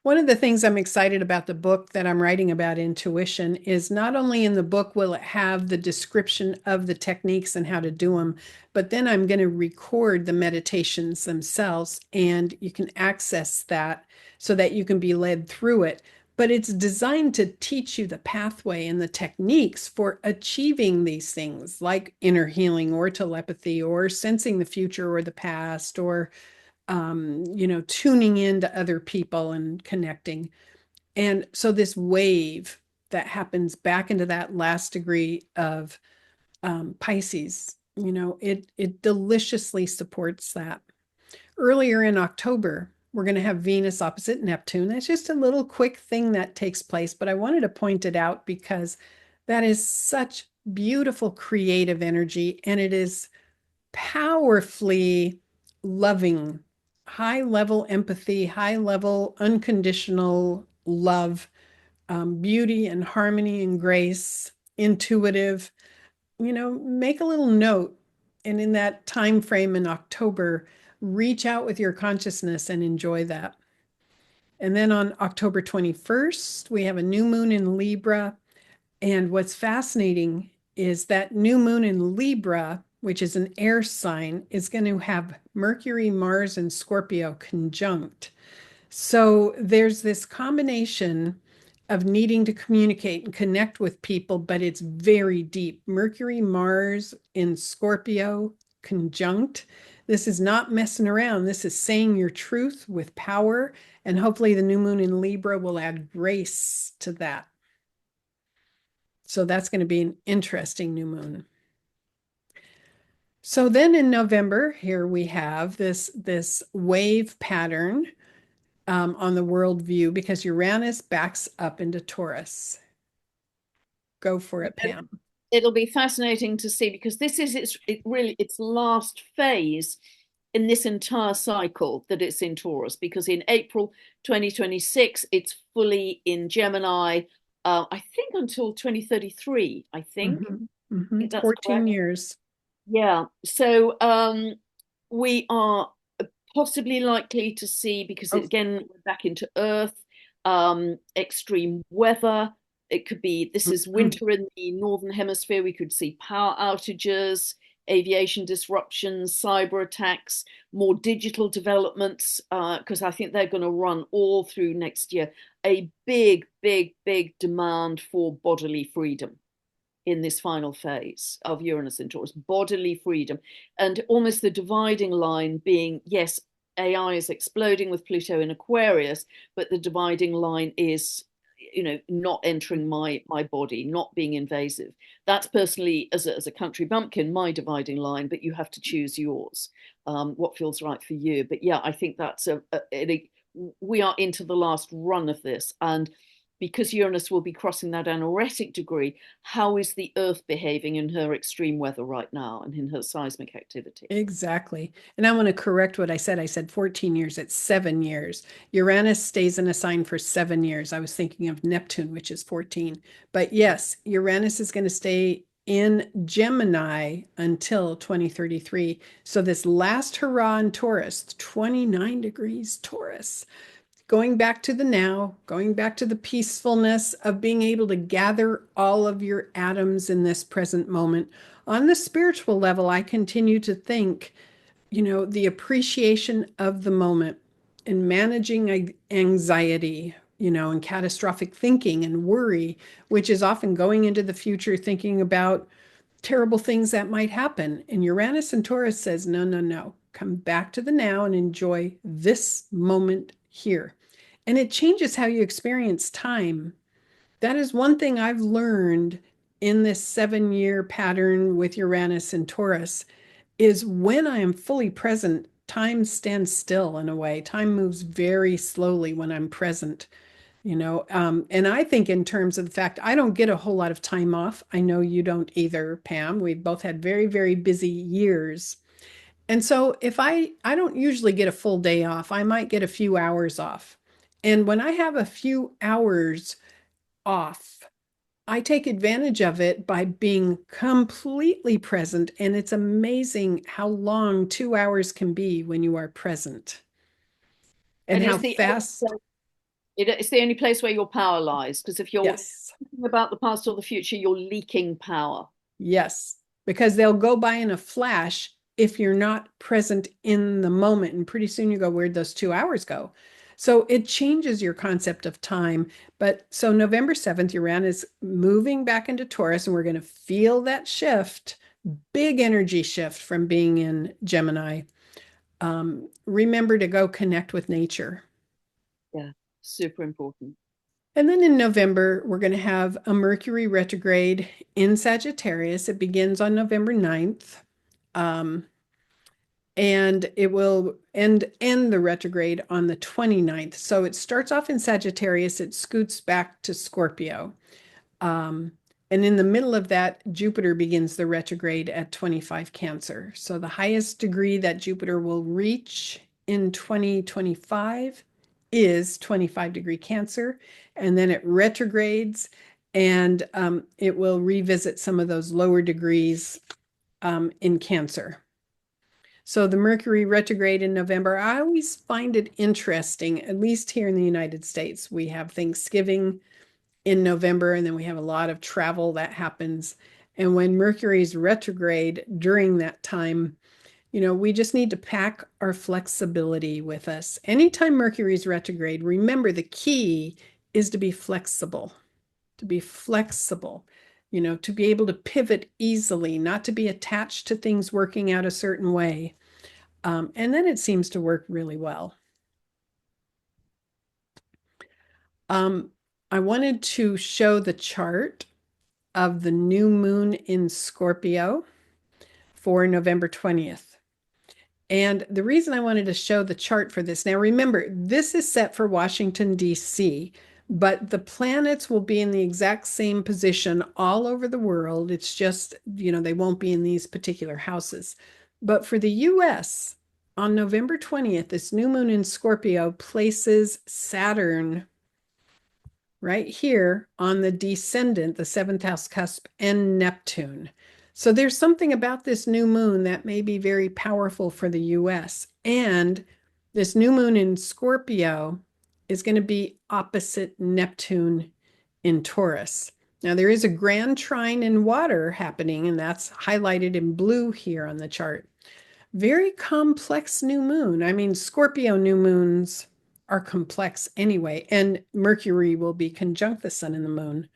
One of the things I'm excited about the book that I'm writing about intuition is not only in the book will it have the description of the techniques and how to do them, but then I'm going to record the meditations themselves and you can access that so that you can be led through it. But it's designed to teach you the pathway and the techniques for achieving these things like inner healing or telepathy or sensing the future or the past or tuning into other people and connecting. And so this wave that happens back into that last degree of Pisces, it deliciously supports that. Earlier in October, we're going to have Venus opposite Neptune. That's just a little quick thing that takes place, but I wanted to point it out because that is such beautiful creative energy and it is powerfully loving, high level empathy, high level unconditional love, beauty and harmony and grace, intuitive. Make a little note. And in that time frame in October, reach out with your consciousness and enjoy that. And then on October 21st, we have a new moon in Libra. And what's fascinating is that new moon in Libra, which is an air sign, is going to have Mercury, Mars, and Scorpio conjunct. So there's this combination of needing to communicate and connect with people, but it's very deep. Mercury, Mars in Scorpio conjunct. This is not messing around. This is saying your truth with power. And hopefully, the new moon in Libra will add grace to that. So that's going to be an interesting new moon. So then in November, here we have this wave pattern on the world view because Uranus backs up into Taurus. Go for it, Pam. It'll be fascinating to see, because this is its last phase in this entire cycle that it's in Taurus, because in April 2026 it's fully in Gemini, I think until 2033. Hmm. I Hmm. think that's 14 correct. years. Yeah, so we are possibly likely to see, because Oh, again, we're back into Earth, extreme weather. It could be, this is mhm. winter in the Northern Hemisphere. We could see power outages, aviation disruptions, cyber attacks, more digital developments, because I think they're going to run all through next year. A big, big, big demand for bodily freedom in this final phase of Uranus in Taurus, bodily freedom, and almost the dividing line being, yes, AI is exploding with Pluto in Aquarius, but the dividing line is, not entering my body, not being invasive. That's personally, as a country bumpkin, my dividing line, but you have to choose yours, what feels right for you. But yeah, I think that's we are into the last run of this, and because Uranus will be crossing that anaretic degree, how is the Earth behaving in her extreme weather right now and in her seismic activity? Exactly. And I want to correct what I said. I said 14 years. It's 7 years. Uranus stays in a sign for 7 years. I was thinking of Neptune, which is 14. But yes, Uranus is going to stay in Gemini until 2033. So this last hurrah in Taurus, 29 degrees Taurus, going back to the now, going back to the peacefulness of being able to gather all of your atoms in this present moment. On the spiritual level, I continue to think, the appreciation of the moment and managing anxiety, and catastrophic thinking and worry, which is often going into the future thinking about terrible things that might happen. And Uranus and Taurus says, no, no, no. Come back to the now and enjoy this moment here. And it changes how you experience time. That is one thing I've learned in this 7 year pattern with Uranus and Taurus is when I am fully present, time stands still in a way. Time moves very slowly when I'm present. And I think in terms of the fact I don't get a whole lot of time off. I know you don't either, Pam. We've both had very, very busy years. And so if I don't usually get a full day off, I might get a few hours off. And when I have a few hours off, I take advantage of it by being completely present. And it's amazing how long 2 hours can be when you are present and And how it's the fast. it's the only place where your power lies. Because if you're Yes. thinking about the past or the future, you're leaking power. Yes, because they'll go by in a flash if you're not present in the moment. And pretty soon you go, where'd those 2 hours go? So it changes your concept of time. But so November 7th, Uranus is moving back into Taurus, and we're going to feel that shift, big energy shift from being in Gemini. Remember to go connect with nature. Yeah, super important. And then in November, we're going to have a Mercury retrograde in Sagittarius. It begins on November 9th. Um, and it will end the retrograde on the 29th. So it starts off in Sagittarius, it scoots back to Scorpio. Um, and in the middle of that, Jupiter begins the retrograde at 25 Cancer. So the highest degree that Jupiter will reach in 2025 is 25-degree Cancer. And then it retrogrades, and it will revisit some of those lower degrees in Cancer. So the Mercury retrograde in November, I always find it interesting, at least here in the United States. We have Thanksgiving in November, and then we have a lot of travel that happens. And when Mercury's retrograde during that time, we just need to pack our flexibility with us. Anytime Mercury's retrograde, remember the key is to be flexible, to be flexible, to be able to pivot easily, not to be attached to things working out a certain way. And then it seems to work really well. Um, I wanted to show the chart of the new moon in Scorpio for November 20th. And the reason I wanted to show the chart for this, now remember, this is set for Washington, D.C., but the planets will be in the exact same position all over the world. It's just, they won't be in these particular houses. But for the U.S., on November 20th, this new moon in Scorpio places Saturn right here on the descendant, the seventh house cusp, and Neptune. So there's something about this new moon that may be very powerful for the US. And this new moon in Scorpio is going to be opposite Neptune in Taurus. Now, there is a grand trine in water happening, and that's highlighted in blue here on the chart. Very complex new moon. I mean, Scorpio new moons are complex anyway, and Mercury will be conjunct the sun and the moon.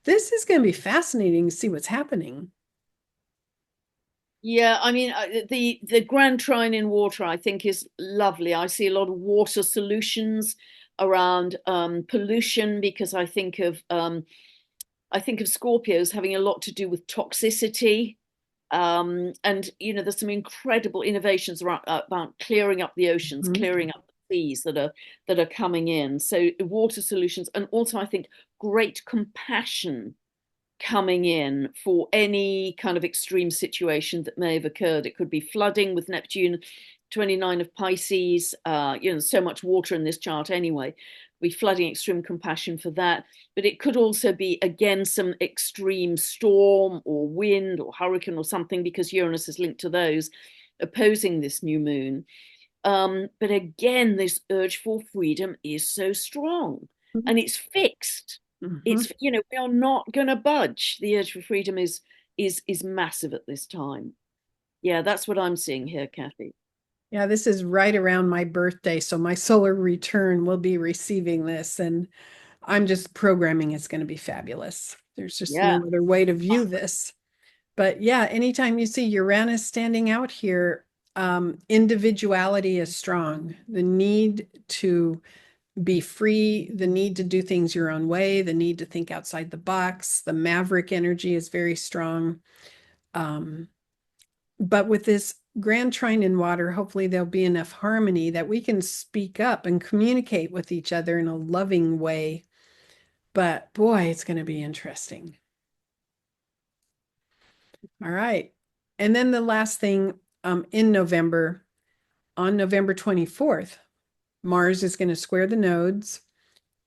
This is going to be fascinating to see what's happening. Yeah, I mean, the Grand Trine in water, I think, is lovely. I see a lot of water solutions around pollution because I think of Scorpios having a lot to do with toxicity. And there's some incredible innovations about clearing up the oceans, Mhm. clearing up seas that are coming in. So water solutions, and also I think great compassion coming in for any kind of extreme situation that may have occurred. It could be flooding with Neptune 29 of Pisces, so much water in this chart anyway. Be flooding, extreme compassion for that. But it could also be, again, some extreme storm or wind or hurricane or something, because Uranus is linked to those opposing this new moon. But again, this urge for freedom is so strong and it's fixed. Mhm. It's, we are not going to budge. The urge for freedom is massive at this time. Yeah, that's what I'm seeing here, Kathy. Yeah, this is right around my birthday, so my solar return will be receiving this, and I'm just programming it's going to be fabulous. There's just Yeah. no other way to view this. But yeah, anytime you see Uranus standing out here, individuality is strong. The need to be free, the need to do things your own way, the need to think outside the box. The maverick energy is very strong. Um, but with this grand trine in water, hopefully there'll be enough harmony that we can speak up and communicate with each other in a loving way. But boy, it's going to be interesting. All right. And then the last thing, in November, on November 24th, Mars is going to square the nodes.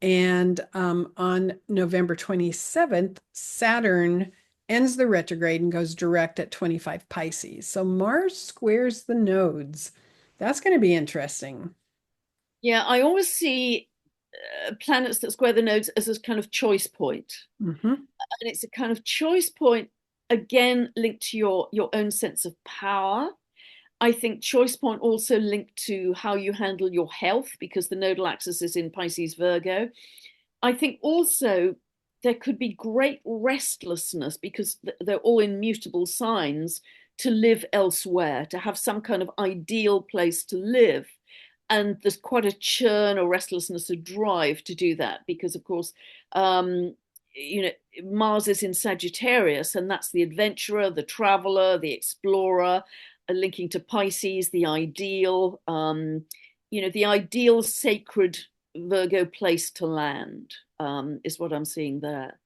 And on November 27th, Saturn ends the retrograde and goes direct at 25 Pisces. So Mars squares the nodes. That's going to be interesting. Yeah, I always see planets that square the nodes as a kind of choice point. Mhm. And it's a kind of choice point, again, linked to your own sense of power. I think choice point also linked to how you handle your health, because the nodal axis is in Pisces Virgo. I think also there could be great restlessness, because they're all immutable signs, to live elsewhere, to have some kind of ideal place to live. And there's quite a churn or restlessness, a drive to do that, because, of course, um, Mars is in Sagittarius, and that's the adventurer, the traveler, the explorer, linking to Pisces, the ideal, the ideal sacred Virgo place to land, is what I'm seeing there.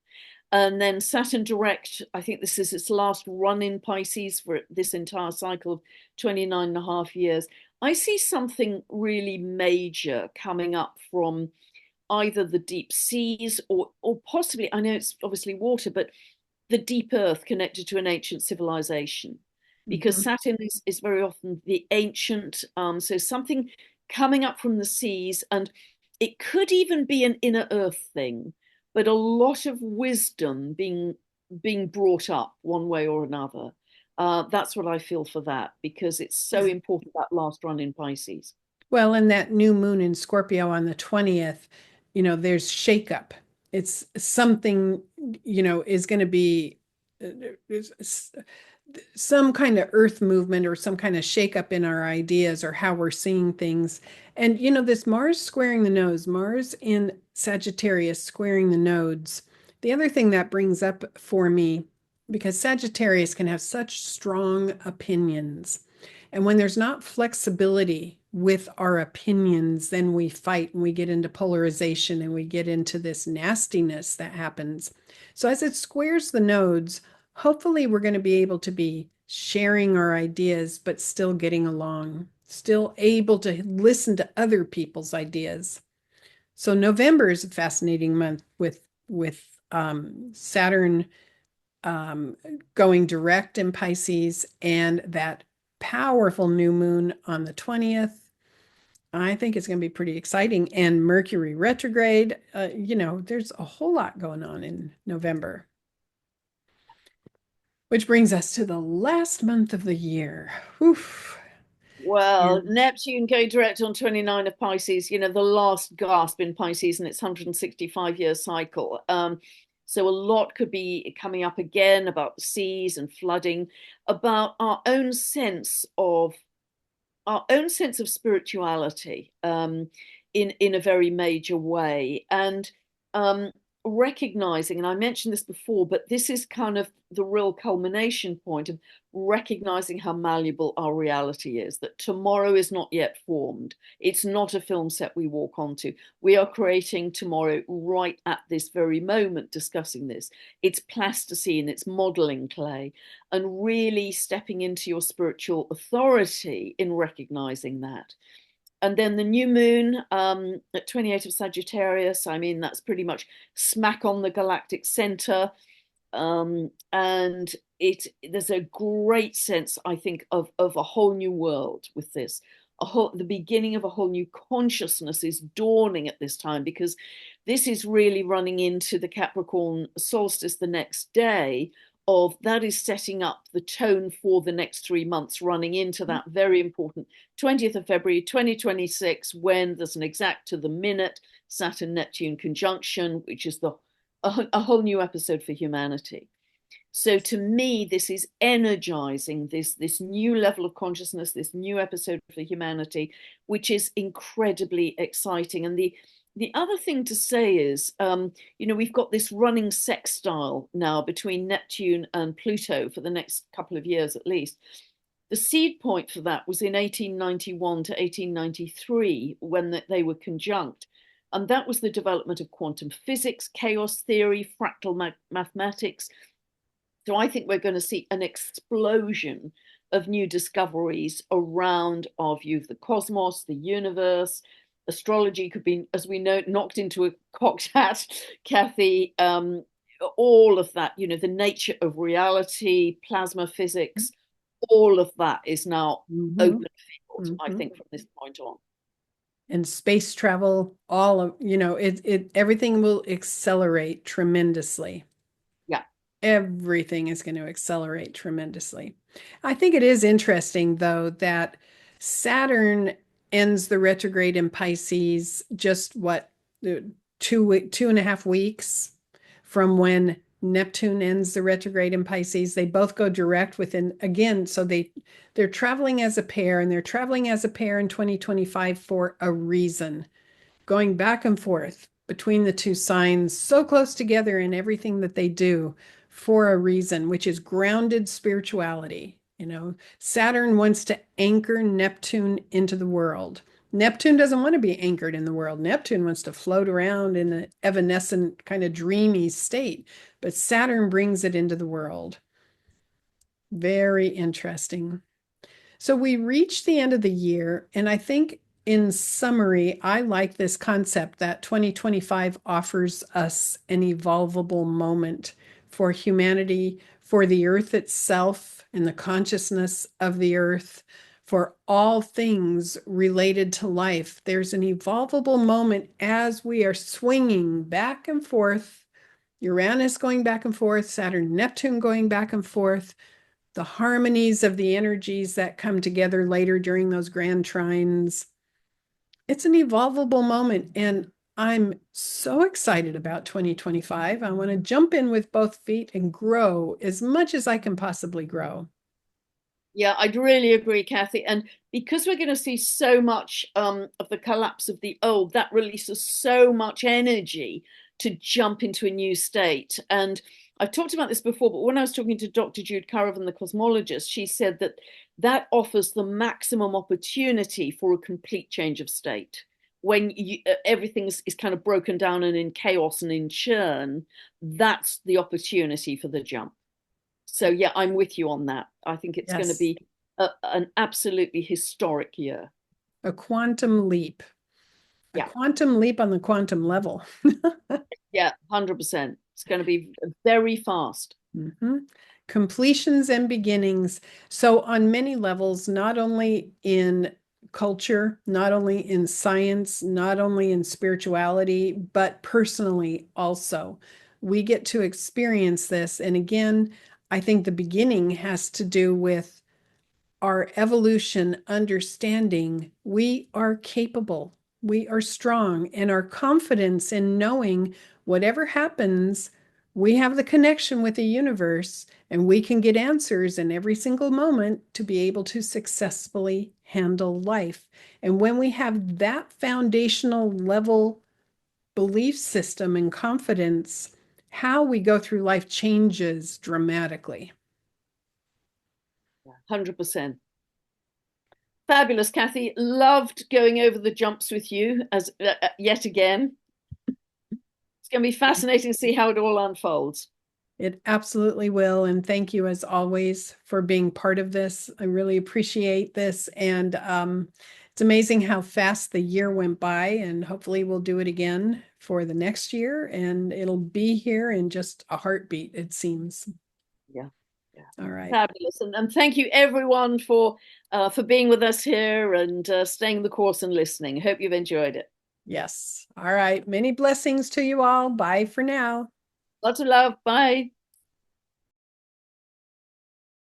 And then Saturn direct, I think this is its last run in Pisces for this entire cycle of 29 and a half years. I see something really major coming up from either the deep seas, or possibly, I know it's obviously water, but the deep earth connected to an ancient civilization, because Mhm. Saturn is very often the ancient. So something coming up from the seas, and it could even be an inner earth thing, but a lot of wisdom being brought up one way or another. That's what I feel for that, because it's so important, that last run in Pisces. Well, and that new moon in Scorpio on the 20th, there's shakeup. It's something, is going to be some kind of earth movement or some kind of shakeup in our ideas or how we're seeing things. And, this Mars squaring the nodes, Mars in Sagittarius squaring the nodes. The other thing that brings up for me, because Sagittarius can have such strong opinions. And when there's not flexibility with our opinions, then we fight and we get into polarization and we get into this nastiness that happens. So as it squares the nodes, hopefully we're going to be able to be sharing our ideas, but still getting along, still able to listen to other people's ideas. So November is a fascinating month with Saturn um, going direct in Pisces and that powerful new moon on the 20th. I think it's going to be pretty exciting. And Mercury retrograde, there's a whole lot going on in November. Which brings us to the last month of the year. Oof. Well, And Neptune going direct on 29 of Pisces, the last gasp in Pisces in its 165-year cycle. So a lot could be coming up again about the seas and flooding, about our own sense of spirituality, in a very major way. And recognizing, and I mentioned this before, but this is kind of the real culmination point of recognizing how malleable our reality is, that tomorrow is not yet formed. It's not a film set we walk onto. We are creating tomorrow right at this very moment, discussing this. It's plasticine, it's modeling clay, and really stepping into your spiritual authority in recognizing that. And then the new moon at 28 of Sagittarius, I mean, that's pretty much smack on the galactic center. And there's a great sense, I think, of a whole new world with this. The beginning of a whole new consciousness is dawning at this time, because this is really running into the Capricorn solstice the next day. Of that is setting up the tone for the next 3 months, running into that very important 20th of February 2026, when there's an exact to the minute Saturn Neptune conjunction, which is a whole new episode for humanity. So to me, this is energizing this new level of consciousness, this new episode for humanity, which is incredibly exciting. And the other thing to say is, we've got this running sextile now between Neptune and Pluto for the next couple of years at least. The seed point for that was in 1891 to 1893, when they were conjunct. And that was the development of quantum physics, chaos theory, fractal mathematics. So I think we're going to see an explosion of new discoveries around our view of the cosmos, the universe. Astrology could be, as we know, knocked into a cocked hat, Kathy. All of that, the nature of reality, plasma physics, all of that is now open field, I think, from this point on. And space travel, all of, everything will accelerate tremendously. Yeah. Everything is going to accelerate tremendously. I think it is interesting, though, that Saturn ends the retrograde in Pisces just what, 2.5 weeks from when Neptune ends the retrograde in Pisces. They both go direct within, again, so they're traveling as a pair, and they're traveling as a pair in 2025 for a reason, going back and forth between the two signs, so close together in everything that they do for a reason, which is grounded spirituality. Saturn wants to anchor Neptune into the world. Neptune doesn't want to be anchored in the world. Neptune wants to float around in an evanescent, kind of dreamy state, but Saturn brings it into the world. Very interesting. So we reached the end of the year, and I think in summary, I like this concept that 2025 offers us an evolvable moment for humanity, for the earth itself and the consciousness of the earth, for all things related to life. There's an evolvable moment as we are swinging back and forth, Uranus going back and forth, Saturn, Neptune going back and forth, the harmonies of the energies that come together later during those grand trines. It's an evolvable moment, and I'm so excited about 2025. I want to jump in with both feet and grow as much as I can possibly grow. Yeah, I'd really agree, Kathy. And because we're going to see so much of the collapse of the old, that releases so much energy to jump into a new state. And I've talked about this before, but when I was talking to Dr. Jude Currivan, the cosmologist, she said that offers the maximum opportunity for a complete change of state. When everything is kind of broken down and in chaos and in churn, that's the opportunity for the jump. So yeah, I'm with you on that. I think it's going to be an absolutely historic year. A quantum leap. A quantum leap on the quantum level. Yeah, 100%. It's going to be very fast. Completions and beginnings. So on many levels, not only in culture, not only in science, not only in spirituality, but personally also. We get to experience this. And again, I think the beginning has to do with our evolution, understanding we are capable, we are strong, and our confidence in knowing whatever happens, we have the connection with the universe, and we can get answers in every single moment to be able to successfully handle life. And when we have that foundational level belief system and confidence, how we go through life changes dramatically. 100%. Fabulous, Kathy. Loved going over the jumps with you as yet again. It's going to be fascinating to see how it all unfolds. It absolutely will. And thank you, as always, for being part of this. I really appreciate this. And it's amazing how fast the year went by. And hopefully, we'll do it again for the next year. And it'll be here in just a heartbeat, it seems. Yeah. Yeah. All right. Fabulous. And thank you, everyone, for being with us here and staying the course and listening. Hope you've enjoyed it. Yes. All right. Many blessings to you all. Bye for now. Lots of love. Bye.